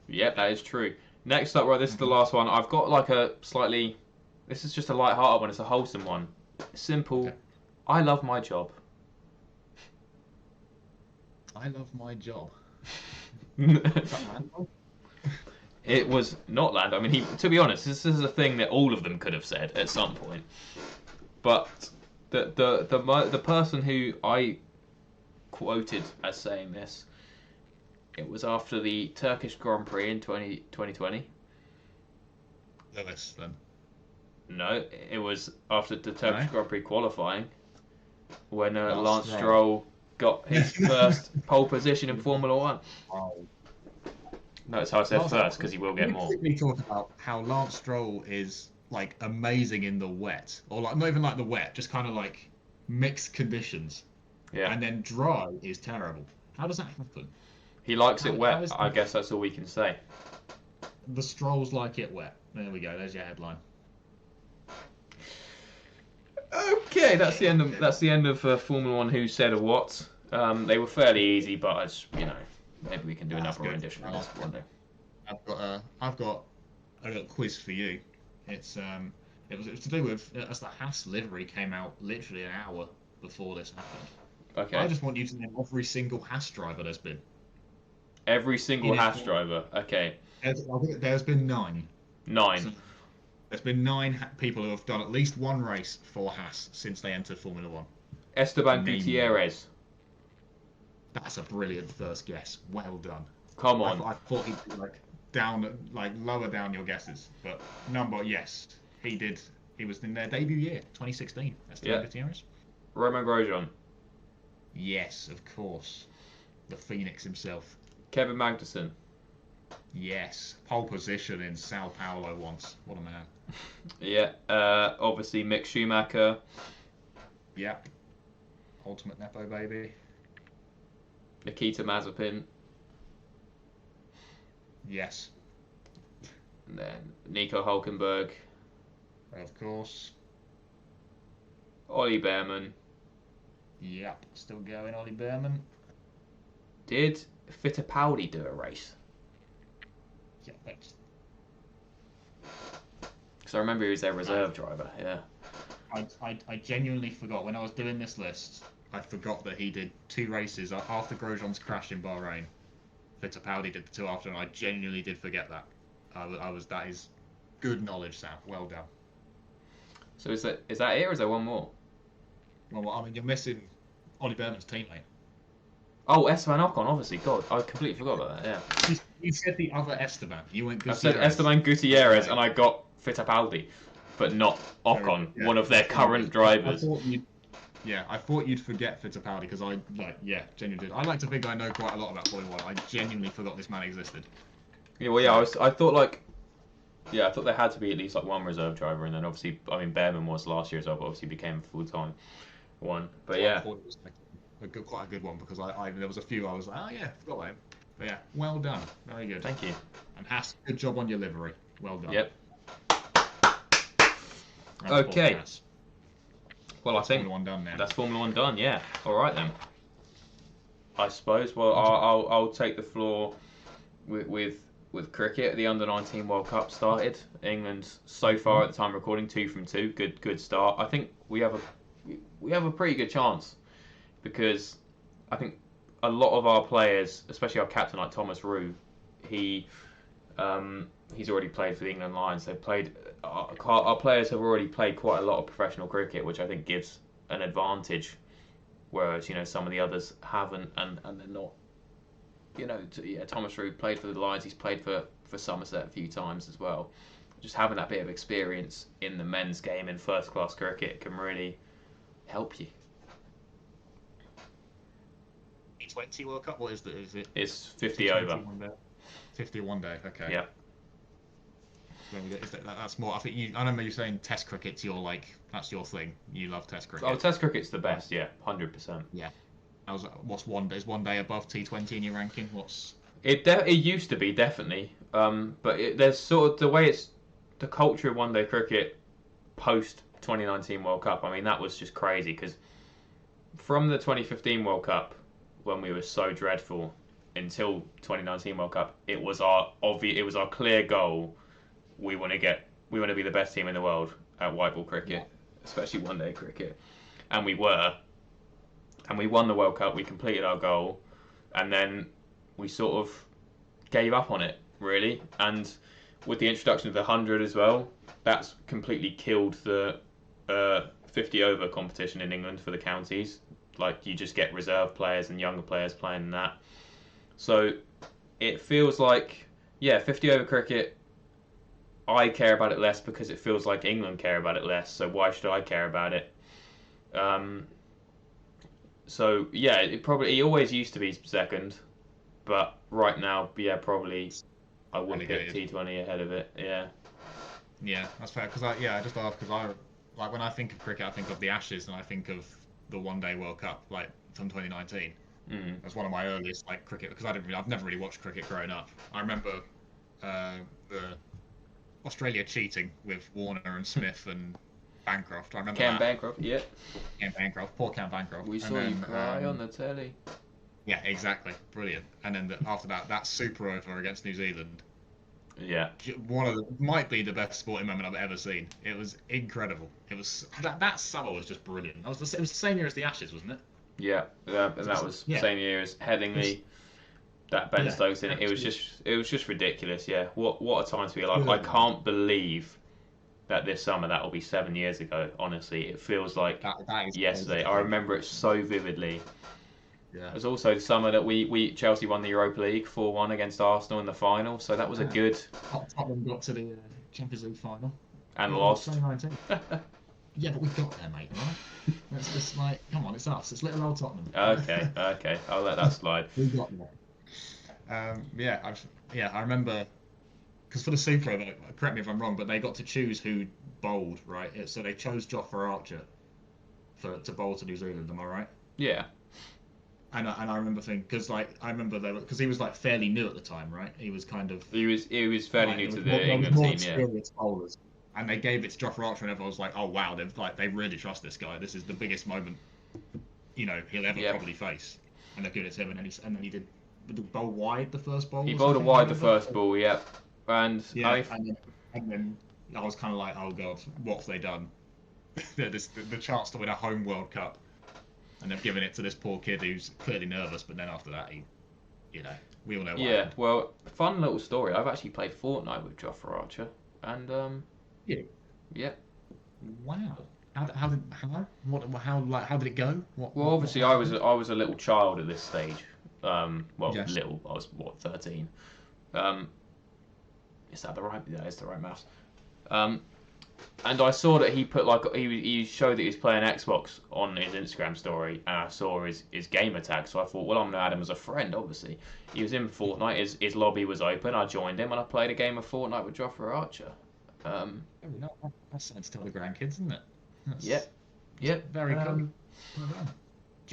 Yep, that is true. Next up, right, this is the last one. I've got like a slightly... This is just a light-hearted one. It's a wholesome one. Simple. Okay. I love my job. I love my job. It was not Lando. I mean, to be honest, this is a thing that all of them could have said at some point. But the person who I quoted as saying this It was after the Turkish Grand Prix in 2020. Lewis, then. No, it was after the Turkish Grand Prix qualifying when Lance Stroll got his first pole position in Formula 1. Wow. Notice how I said first, because he will get more. We talk about how Lance Stroll is like amazing in the wet, or like not even like the wet, just kind of like mixed conditions. Yeah. And then dry is terrible. How does that happen? He likes it wet. I guess that's all we can say. The Strolls like it wet. There we go. There's your headline. Okay, that's the end of Formula 1. Who said or what? They were fairly easy, but maybe we can do another rendition of this one day. I've got a little quiz for you. It was to do with as the Haas livery came out literally an hour before this happened. Okay. I just want you to name every single Haas driver there's been. Every single Haas driver. Okay. I think there's been 9. 9. So there's been 9 people who have done at least one race for Haas since they entered Formula 1. Esteban Gutierrez. That's a brilliant first guess. Well done. Come on. I thought he'd be lower down your guesses, but yes, he did. He was in their debut year, 2016. Esteban Gutierrez. Romain Grosjean. Yes, of course. The Phoenix himself. Kevin Magnussen. Yes, pole position in Sao Paulo once. What a man. Yeah, obviously Mick Schumacher. Yep. Ultimate Nepo baby. Nikita Mazepin. Yes. And then Nico Hulkenberg. Of course. Ollie Behrman. Yep, still going, Ollie Behrman. Did Fittipaldi do a race? Yeah, because I remember he was their reserve driver. Yeah. I genuinely forgot when I was doing this list. I forgot that he did 2 races after Grosjean's crash in Bahrain. Fittipaldi did the 2 after, and I genuinely did forget that. That is good knowledge, Sam. Well done. So is that it, or is there one more? Well, I mean, you're missing Ollie Behrman's teammate. Oh, Esteban Ocon, obviously. God, I completely forgot about that. Yeah. You said the other Esteban. You went Gutierrez. I said Esteban Gutierrez, and I got Fittipaldi, but not Ocon, one of their current drivers. I thought you'd forget Fittipaldi because genuinely did. I like to think I know quite a lot about Formula 1. I genuinely forgot this man existed. Yeah, well, I thought there had to be at least like one reserve driver, and then obviously, I mean, Behrman was last year as well, but obviously became a full-time one. But yeah. I thought it was quite a good one because there was a few I was like, oh yeah, forgot about him. But yeah, well done. Very good. Thank you. And Haas, good job on your livery. Well done. Yep. Okay. Well, I think Formula 1 done now. That's Formula 1 done, yeah. All right then. I suppose. Well, I'll take the floor with cricket. The Under-19 World Cup started. England so far at the time of recording 2 from 2. Good start. I think we have a pretty good chance because I think a lot of our players, especially our captain like Thomas Roux, he's already played for the England Lions. They've played. Our players have already played quite a lot of professional cricket, which I think gives an advantage, whereas some of the others haven't, and they're not. Thomas Roux played for the Lions. He's played for Somerset a few times as well. Just having that bit of experience in the men's game in first-class cricket can really help you. T20 World Cup. What is it? It's 50 over. 51 day. Okay. Yeah. That's more. I think I remember you saying Test cricket's that's your thing. You love Test cricket. Oh, Test cricket's the best. Yeah, 100%. Yeah. What's one day? Is one day above T20 in your ranking? It used to be definitely, but there's sort of the culture of one day cricket post 2019 World Cup. I mean, that was just crazy because from the 2015 World Cup when we were so dreadful until 2019 World Cup, it was our clear goal. We want to be the best team in the world at white ball cricket, especially one day cricket, and we were. And we won the World Cup, we completed our goal, and then we sort of gave up on it, really. And with the introduction of the 100 as well, that's completely killed the 50 over competition in England for the counties. Like, you just get reserve players and younger players playing in that. So it feels like 50 over cricket. I care about it less because it feels like England care about it less. So why should I care about it? So yeah, he always used to be second, but right now, probably I wouldn't pick T20 ahead of it. Yeah. Yeah, that's fair. Because I just asked because like when I think of cricket, I think of the Ashes and I think of the One Day World Cup, like from 2019. That's one of my earliest like cricket because I've never really watched cricket growing up. I remember the Australia cheating with Warner and Smith and Bancroft. I remember Cam Bancroft, yeah. Cam Bancroft, poor Cam Bancroft. We saw you cry on the telly. Yeah, exactly, brilliant. And then after that super over against New Zealand. Yeah. Might be the best sporting moment I've ever seen. It was incredible. It was that summer was just brilliant. It was the same year as the Ashes, wasn't it? Yeah, and that was the same year as Headingley. That Ben Stokes in it. It was just ridiculous. Yeah. What a time to be alive. I can't believe that this summer that will be 7 years ago. Honestly, it feels like that yesterday. I remember it so vividly. Yeah. It was also the summer that Chelsea won the Europa League 4-1 against Arsenal in the final. So that was a good. Tottenham got to the Champions League final and lost. 2019. Yeah, but we got there, mate. Right? That's just like, come on, it's us. It's little old Tottenham. Okay. I'll let that slide. We got there. I remember because for the Super, correct me if I'm wrong, but they got to choose who bowled, right? So they chose Jofra Archer to bowl to New Zealand. Am I right? Yeah. And I remember thinking because he was like fairly new at the time, right? He was kind of he was fairly new to the England team, experienced bowlers. And they gave it to Jofra Archer, and everyone was like, "Oh wow, they really trust this guy. This is the biggest moment, he'll ever probably face." And they gave it to him, and then he did bowl wide the first ball. He bowled a wide the first ball, yeah. And then I was kind of like, "Oh god, what have they done? the chance to win a home World Cup, and they've given it to this poor kid who's clearly nervous." But then after that, we all know. What happened. Well, fun little story. I've actually played Fortnite with Jofra Archer, and Yeah. Wow. How did it go? Obviously, I was a little child at this stage. Little. I was 13. Is that the right? That is the right maths. And I saw that he put he showed that he was playing Xbox on his Instagram story, and I saw his gamer tag. So I thought, well, I'm gonna add him as a friend. Obviously, he was in Fortnite. His lobby was open. I joined him, and I played a game of Fortnite with Jofra Archer. That's something to tell the grandkids, isn't it? Yeah. Very cool. Do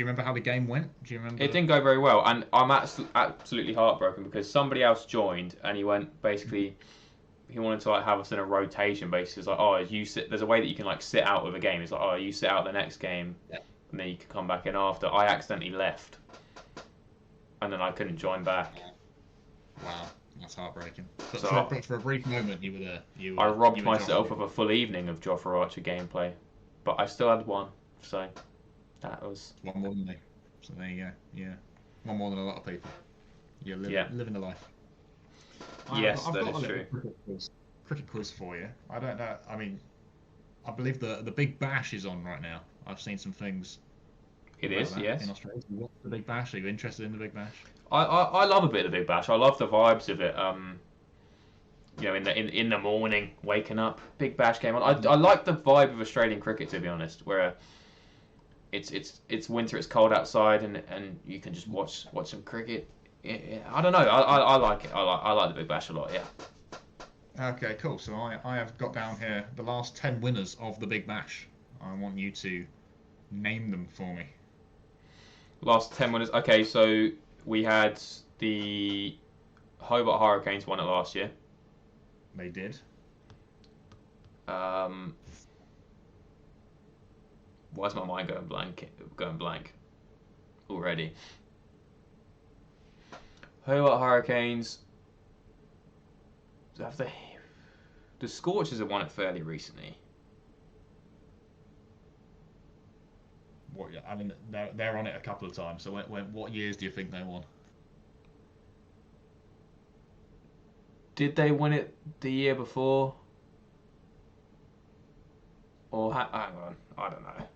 you remember how the game went? It didn't go very well, and I'm absolutely heartbroken because somebody else joined, and he went basically. He wanted to have us in a rotation basis. It's like, oh, there's a way that you can sit out of a game. It's like, oh, you sit out the next game, and then you can come back in after. I accidentally left, and then I couldn't join back. Wow, that's heartbreaking. But for a brief moment, you were there. I robbed myself of a full evening of Jofra Archer gameplay, but I still had one. So that was one more than me. So there you go. Yeah, one more than a lot of people. You're living a life. Yes, I've that got is true. Cricket quiz for you. I don't know. I mean, I believe the Big Bash is on right now. I've seen some things. It is, yes. In Australia, the Big Bash. Are you interested in the Big Bash? I love a bit of the Big Bash. I love the vibes of it. In the morning, waking up, Big Bash game on. I like the vibe of Australian cricket, to be honest, where it's winter, it's cold outside, and you can just watch some cricket. I don't know. I like it. I like the Big Bash a lot. Yeah. Okay, cool. So I have got down here the last 10 winners of the Big Bash. I want you to name them for me. Last 10 winners. Okay, so we had the Hobart Hurricanes won it last year. They did. Why is my mind going blank already? Hobart Hurricanes. The Scorchers have won it fairly recently. I mean, they're on it a couple of times. So what years do you think they won? Did they win it the year before? Or hang on, I don't know.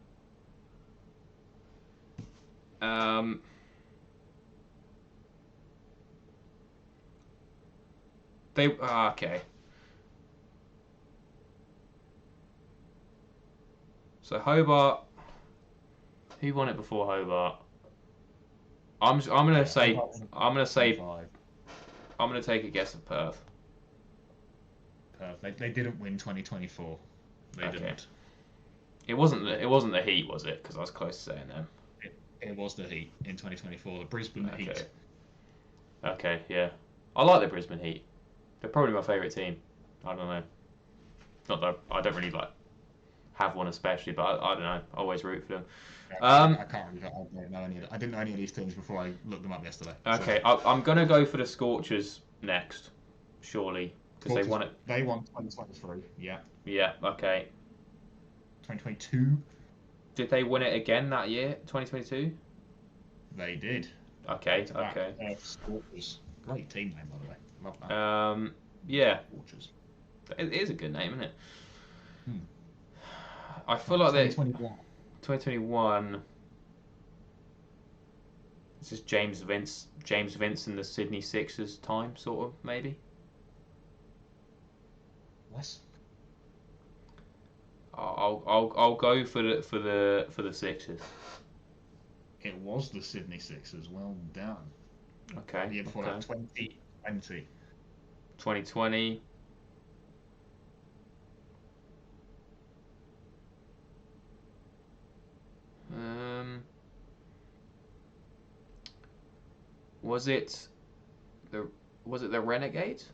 Okay. So Hobart. Who won it before Hobart? I'm gonna take a guess at Perth. They didn't win 2024. They didn't. It wasn't the Heat, was it? Because I was close to saying them. It was the Heat in 2024. The Brisbane Heat. Okay, yeah. I like the Brisbane Heat. They're probably my favourite team. I don't know. Not that I don't really have one especially, but I don't know. I always root for them. I can't remember. I didn't know any of these teams before I looked them up yesterday. Okay, so. I'm gonna go for the Scorchers next, surely, because they won it. They won 2023. Yeah. Yeah. Okay. 2022. Did they win it again that year, 2022? They did. Okay. Scorchers. Great team name, by the way. Love that. Yeah. Scorchers. It is a good name, isn't it? I feel like they. 2021. This is James Vince and the Sydney Sixers time, sort of, maybe. Yes. I'll go for the Sixers. It was the Sydney Sixers. Well done. Okay. The year before that, 2020. 2020. Was it the Renegades?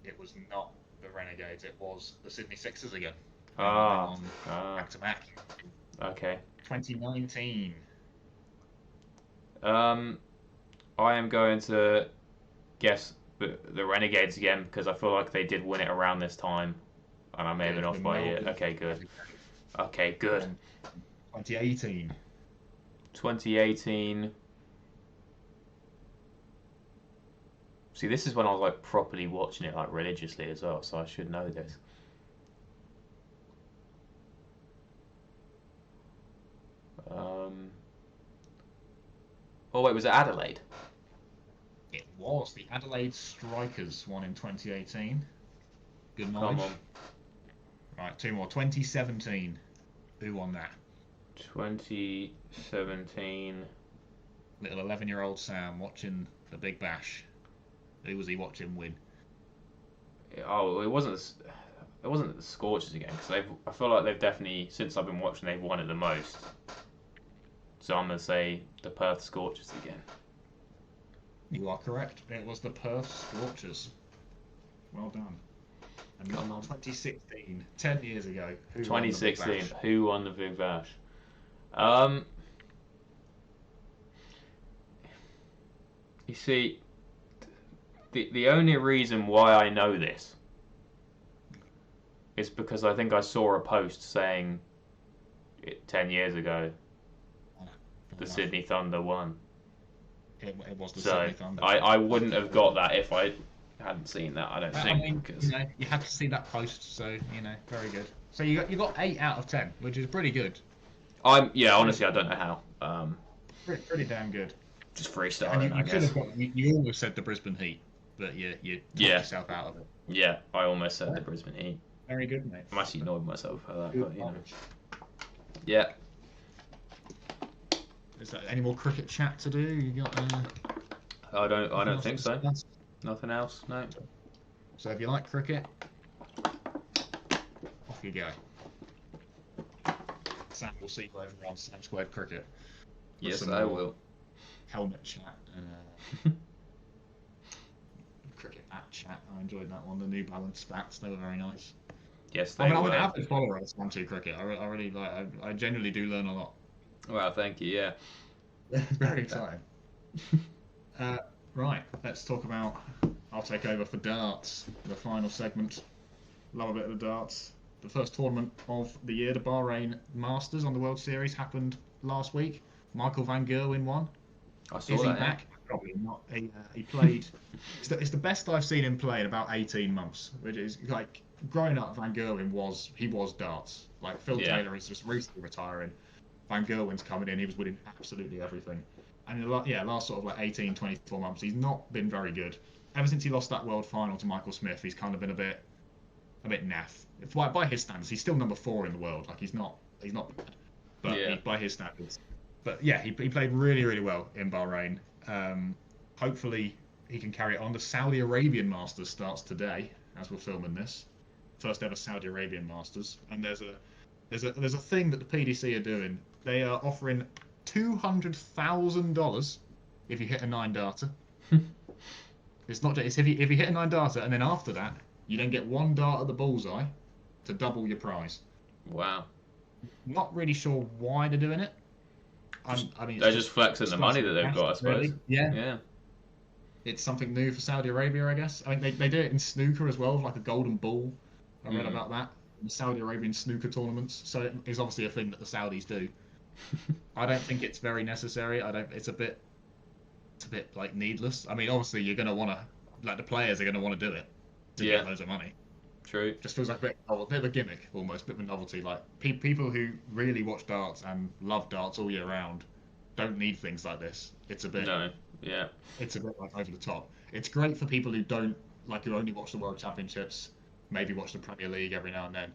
It was not the Renegades. It was the Sydney Sixers again. Back to back. Okay. 2019. I am going to guess the Renegades again because I feel like they did win it around this time, and I may have been off by a year. Okay, good. 2018. 2018. See, this is when I was properly watching it religiously as well, so I should know this. Oh wait, was it Adelaide? It was the Adelaide Strikers won in 2018. Good knowledge. Come on. Right, two more. 2017. Who won that? 2017. Little 11-year-old Sam watching the Big Bash. Who was he watching win? Oh, it wasn't the Scorchers again because I feel like they've definitely, since I've been watching, they've won it the most. So I'm gonna say the Perth Scorchers again. You are correct. It was the Perth Scorchers. Well done. And 2016, 10 years ago. 2016. Who won the Big Bash? You see, the only reason why I know this is because I think I saw a post saying 10 years ago the Sydney Thunder won. It was the Sydney Thunder. I wouldn't have got that if I hadn't seen that. I don't think. I mean, you had to see that post, so very good. So you got 8 out of 10, which is pretty good. Honestly, I don't know how. Pretty damn good. Just freestyling, I guess. You almost said the Brisbane Heat, but you talked yourself out of it. Yeah, I almost said the Brisbane Heat. Very good, mate. I'm actually annoyed myself about that, but Yeah. Is there any more cricket chat to do? You got? I don't think so. Nothing else, no. So if you like cricket, off you go. Sam will see you over on Sam2 Cricket. Yes, I will. Helmet chat and cricket app chat. I enjoyed that one. The New Balance spats, they were very nice. Yes, they were. I'm an avid follower of Sam2 Cricket. I really like. I genuinely do learn a lot. Well, thank you. Yeah. Very exciting. Right, let's talk about. I'll take over for darts. The final segment. Love a bit of the darts. The first tournament of the year, the Bahrain Masters on the World Series, happened last week. Michael van Gerwen won. I saw Is he that. back? Yeah. Probably not. He played. It's the best I've seen him play in about 18 months. Which is growing up. Van Gerwen was darts. Phil Taylor is just recently retiring. Van Gerwen's coming in. He was winning absolutely everything. And last sort of 18, 24 months, he's not been very good. ever since he lost that world final to Michael Smith, he's kind of been a bit naff. By his standards, he's still number 4 in the world. Like he's not bad, but by his standards. But yeah, he played really, really well in Bahrain. Hopefully he can carry it on. The Saudi Arabian Masters starts today, as we're filming this. First ever Saudi Arabian Masters, and there's a thing that the PDC are doing. They are offering $200,000 if you hit a 9-darter. It's not just if you hit a 9-darter, and then after that you then get 1 dart at the bullseye to double your prize. Wow. Not really sure why they're doing it. They're just flexing the money that they've got, I suppose. Really. Yeah. It's something new for Saudi Arabia, I guess. I mean, they do it in snooker as well, like a golden ball. I read about that. The Saudi Arabian snooker tournaments. So it is obviously a thing that the Saudis do. I don't think it's very necessary. It's a bit like needless. I mean, obviously you're gonna want to, like the players are gonna want to do it to get loads of money. True. Just feels like a bit of a gimmick, almost, a bit of a novelty. Like people who really watch darts and love darts all year round don't need things like this. It's a bit. No. Yeah. It's a bit like over the top. It's great for people who don't who only watch the World Championships, maybe watch the Premier League every now and then,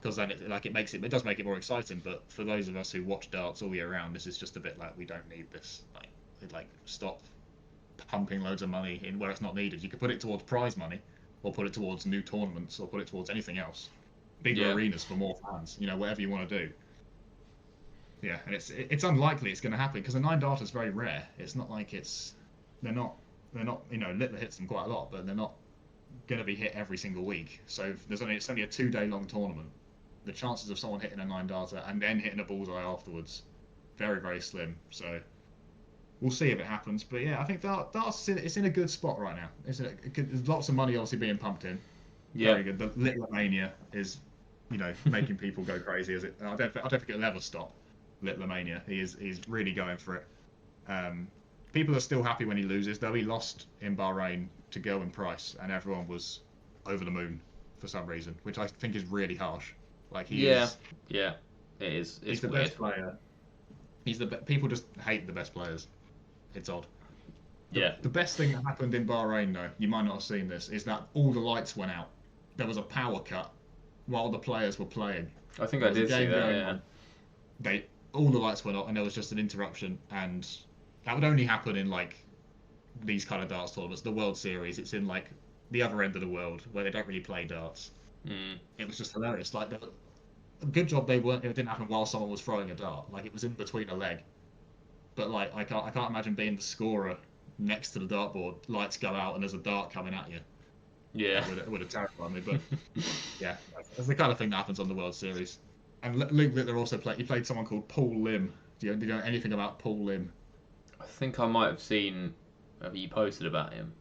because then it does make it more exciting. But for those of us who watch darts all year round, this is just a bit like we don't need this. Like stop pumping loads of money in where it's not needed. You could put it towards prize money, or put it towards new tournaments, or put it towards anything else. Bigger arenas for more fans. Whatever you want to do. Yeah, and it's unlikely it's going to happen because a 9-darter is very rare. It's not like they're not Littler hits them quite a lot, but they're not going to be hit every single week. So it's only a 2-day long tournament. The chances of someone hitting a 9-darter and then hitting a bullseye afterwards, very, very slim. So we'll see if it happens. But yeah, I think darts it's in a good spot right now. There's lots of money obviously being pumped in. Yeah. Very good. The Littler mania is, making people go crazy. I don't think it'll ever stop. Littler mania. He's really going for it. People are still happy when he loses, though. He lost in Bahrain to Gerwyn Price, and everyone was over the moon for some reason, which I think is really harsh. Like it is. He's the best player. People just hate the best players. It's odd. The best thing that happened in Bahrain, though, you might not have seen this, is that all the lights went out. There was a power cut while the players were playing. I think I did see that. Yeah. All the lights went off, and there was just an interruption, and that would only happen in these kind of darts tournaments. The World Series, it's in the other end of the world where they don't really play darts. It was just hilarious. A good job it didn't happen while someone was throwing a dart. It was in between a leg. But I can't imagine being the scorer next to the dartboard. Lights go out and there's a dart coming at you. Yeah, it would have terrified me. But yeah, that's the kind of thing that happens on the World Series. And Luke Littler also played someone called Paul Lim. Do you know anything about Paul Lim? I think I might have seen. Have you posted about him?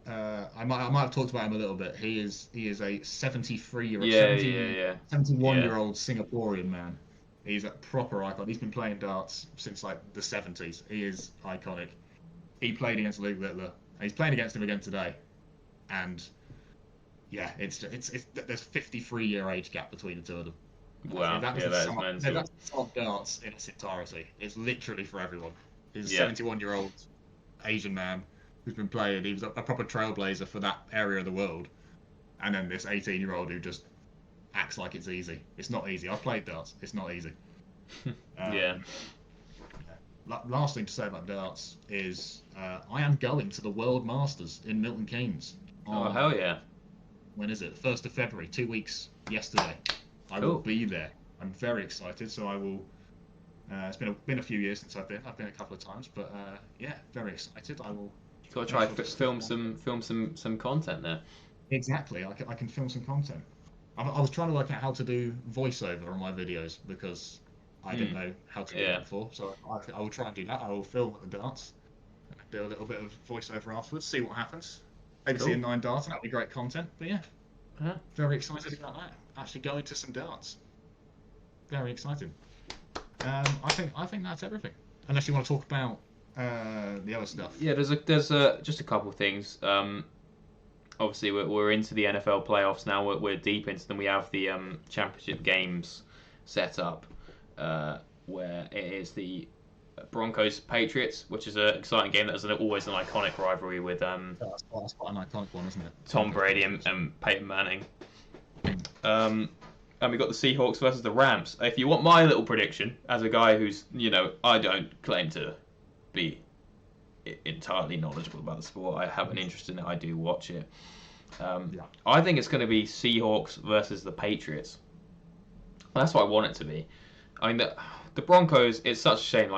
I might have talked about him a little bit. He is a 71 year old Singaporean man. He's a proper icon. He's been playing darts since the 70s. He is iconic. He played against Luke Littler, and he's playing against him again today. And yeah, it's there's 53-year age gap between the two of them. Wow, that is mental. That's top darts in its entirety. It's literally for everyone. He's a 71-year-old Asian man who's been playing. He was a proper trailblazer for that area of the world. And then this 18-year-old who just acts like it's easy. It's not easy. I've played darts. It's not easy. Last thing to say about darts is I am going to the World Masters in Milton Keynes. Oh, hell yeah. When is it? 1st of February, 2 weeks yesterday. I will be there. I'm very excited, so I will... it's been a few years since I've been. I've been a couple of times, but very excited. I will... You've got to try film some content there. Exactly. I can film some content. I was trying to work out how to do voiceover on my videos because I didn't know how to do that before. So I will try and do that. I will film at the darts and do a little bit of voiceover afterwards, see what happens. Maybe see a 9-darter, that'd be great content. But yeah, very excited about that. Actually going to some darts. Very excited. I think that's everything. Unless you want to talk about the other stuff. Yeah, there's just a couple of things. Obviously, we're into the NFL playoffs now. We're deep into them. We have the championship games set up, where it is the Broncos Patriots, which is an exciting game. That's always an iconic rivalry with That's quite an iconic one, isn't it? Tom Brady and Peyton Manning. And we got the Seahawks versus the Rams. If you want my little prediction, as a guy who's, I don't claim to be entirely knowledgeable about the sport. I have an interest in it. I do watch it. I think it's going to be Seahawks versus the Patriots. That's what I want it to be. I mean, the Broncos, it's such a shame,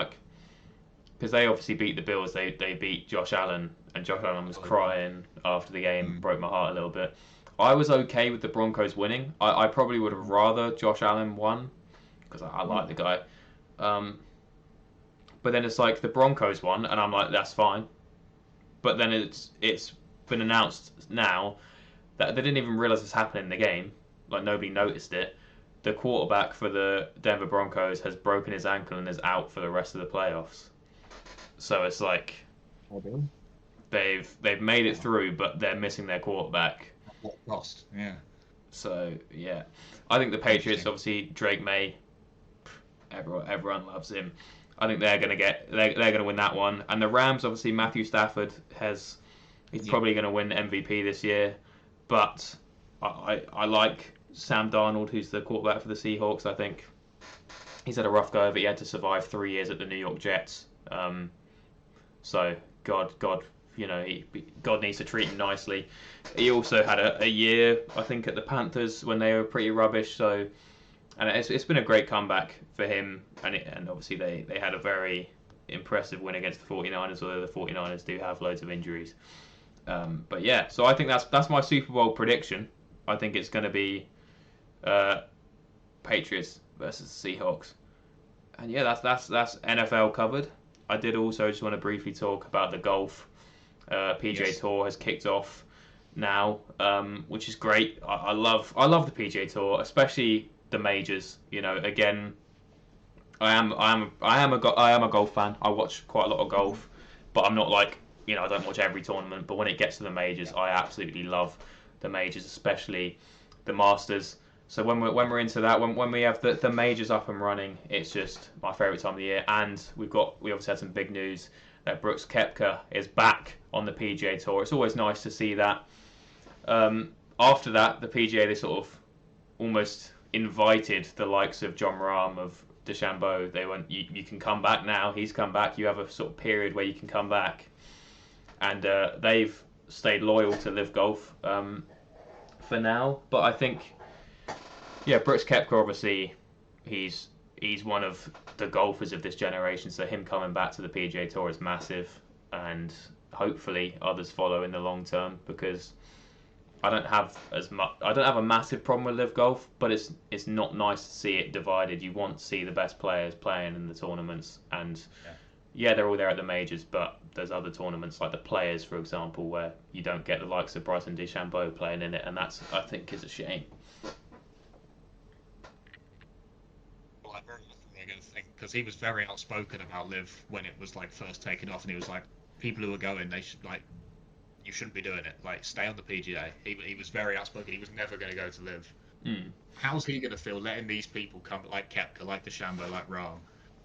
because they obviously beat the Bills. They beat Josh Allen, and Josh Allen was crying after the game. Broke my heart a little bit. I was okay with the Broncos winning. I probably would have rather Josh Allen won, because I like the guy. But then it's like the Broncos won, and I'm like, that's fine. But then it's been announced now that they didn't even realize this happened in the game. Like, nobody noticed it. The quarterback for the Denver Broncos has broken his ankle and is out for the rest of the playoffs. So it's like they've made it through, but they're missing their quarterback. Lost, yeah. So yeah, I think the Patriots, obviously Drake May, everyone loves him. I think they're gonna win that one. And the Rams, obviously Matthew Stafford he's probably gonna win MVP this year, but I like Sam Darnold, who's the quarterback for the Seahawks. I think he's had a rough go of it. He had to survive 3 years at the New York Jets. So God needs to treat him nicely. He also had a year, I think, at the Panthers when they were pretty rubbish. So, and it's been a great comeback for him. And obviously they had a very impressive win against the 49ers, although the 49ers do have loads of injuries. But yeah, so I think that's my Super Bowl prediction. I think it's going to be Patriots versus Seahawks. And yeah, that's NFL covered. I did also just want to briefly talk about the golf. PGA Tour has kicked off now, which is great. I love the PGA Tour, especially the majors. Again, I am a golf fan. I watch quite a lot of golf, but I'm not like, I don't watch every tournament. But when it gets to the majors, I absolutely love the majors, especially the Masters. So when we're into that, when we have the majors up and running, it's just my favourite time of the year. And we obviously had some big news that Brooks Koepka is back on the PGA Tour. It's always nice to see that. After that, the PGA, they sort of almost invited the likes of John Rahm, of DeChambeau. They went, you can come back now. He's come back. You have a sort of period where you can come back. And they've stayed loyal to Live Golf for now. But I think, Brooks Koepka, obviously, he's one of the golfers of this generation. So him coming back to the PGA Tour is massive. And hopefully others follow in the long term, because I don't have a massive problem with Live Golf, but it's not nice to see it divided. You want to see the best players playing in the tournaments, and they're all there at the majors, but there's other tournaments like the Players, for example, where you don't get the likes of Bryson DeChambeau playing in it, and that's, I think, is a shame. Well, I very much going to think, because he was very outspoken about Live when it was first taken off, and he was like, people who are going, they should you shouldn't be doing it. Stay on the PGA. He was very outspoken. He was never going to go to Live. How's he going to feel letting these people come, like Koepka, like DeChambeau, like Rahm,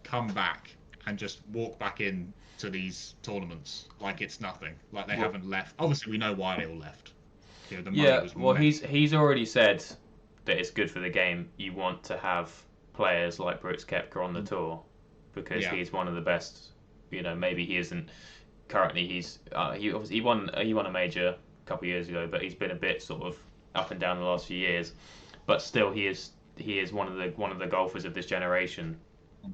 come back and just walk back in to these tournaments like it's nothing? They haven't left. Obviously, we know why they all left. The money was he's already said that it's good for the game. You want to have players like Brooks Koepka on the tour, because he's one of the best. Maybe he isn't. Currently, he won a major a couple of years ago, but he's been a bit sort of up and down the last few years. But still, he is one of the golfers of this generation.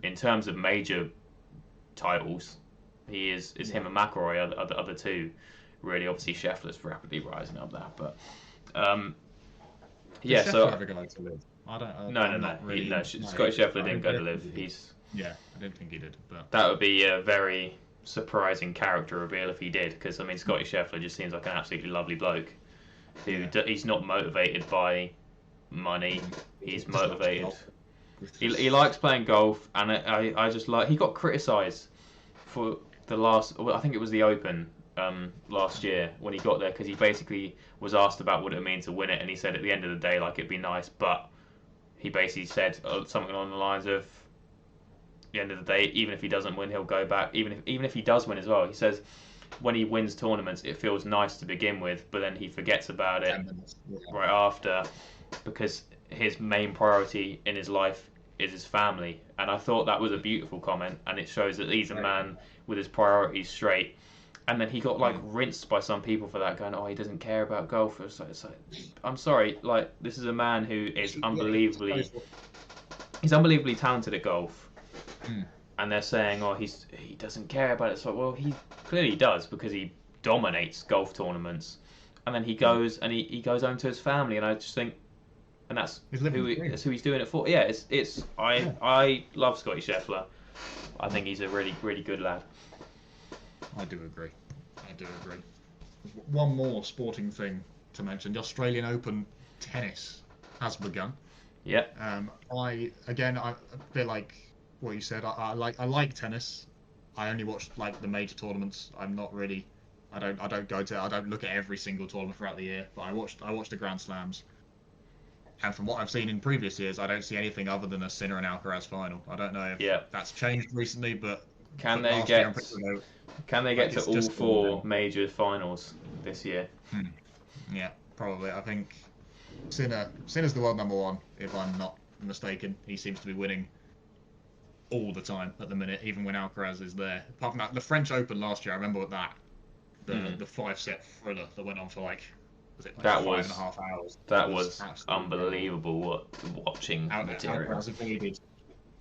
In terms of major titles, he is him and McIlroy are the other two. Really, obviously Scheffler's rapidly rising up there, but Did Scheffler ever go to Live? No. Really, Scotty Scheffler didn't go to Live. I didn't think he did. But that would be a very surprising character reveal if he did, because Scotty Scheffler just seems like an absolutely lovely bloke. He's not motivated by money. He's motivated. He likes playing golf, and I just like. He got criticised for the last. I think it was the Open last year when he got there, because he basically was asked about what it would mean to win it, and he said at the end of the day, it'd be nice, but he basically said something along the lines of, the end of the day, even if he doesn't win, he'll go back. Even if he does win as well, he says when he wins tournaments, it feels nice to begin with, but then he forgets about it right after, because his main priority in his life is his family. And I thought that was a beautiful comment, and it shows that he's a man with his priorities straight. And then he got like rinsed by some people for that, going, "Oh, he doesn't care about golf." It's like, I'm sorry, like this is a man who is unbelievably talented at golf, and they're saying, "Oh, he doesn't care about it." It's like, well, he clearly does, because he dominates golf tournaments, and then he goes and he goes home to his family, and I just think, and that's who he's doing it for. Yeah, I love Scotty Scheffler. I think he's a really, really good lad. I do agree. One more sporting thing to mention: the Australian Open tennis has begun. Yeah. I feel like what you said. I like tennis. I only watch like the major tournaments. I don't look at every single tournament throughout the year. But I watch the Grand Slams. And from what I've seen in previous years, I don't see anything other than a Sinner and Alcaraz final. I don't know if that's changed recently, but can they get to all four major finals this year? Yeah, probably. I think Sinner's the world number one, if I'm not mistaken. He seems to be winning all the time at the minute, even when Alcaraz is there. Apart from that, the French Open last year, I remember that. The 5-set thriller that went on for five and a half hours. That was unbelievable watching material. Alcaraz evaded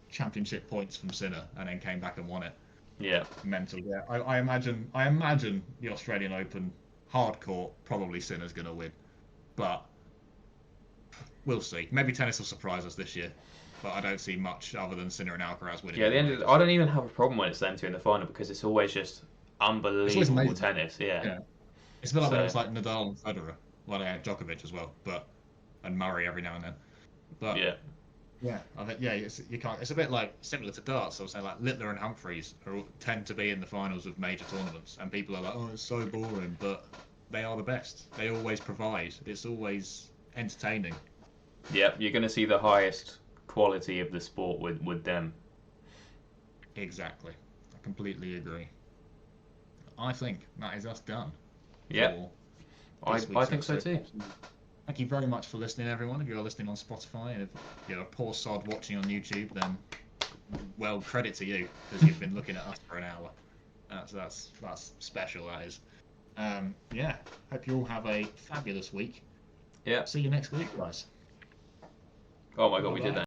championship points from Sinner and then came back and won it. Yeah. Mental. Yeah. I imagine the Australian Open hardcore, probably Sinner's going to win. But we'll see. Maybe tennis will surprise us this year. But I don't see much other than Sinner and Alcaraz winning. Yeah, I don't even have a problem when it's them two in the final, because it's always just unbelievable tennis. Yeah. It's a bit like when it's like Nadal and Federer. Well, they had Djokovic as well, and Murray every now and then. But I think it's a bit like similar to darts. I would say like Littler and Humphreys tend to be in the finals of major tournaments, and people are like, "Oh, it's so boring," but they are the best. They always provide. It's always entertaining. Yeah, you're going to see the highest quality of the sport with them. Exactly, I completely agree. I think that is us done. Yeah, I think so too. Thank you very much for listening, everyone. If you're listening on Spotify, and if you're a poor sod watching on YouTube, then well, credit to you, because you've been looking at us for an hour. That's special, that is. Hope you all have a fabulous week. Yeah. See you next week, guys. Oh my God, we did that.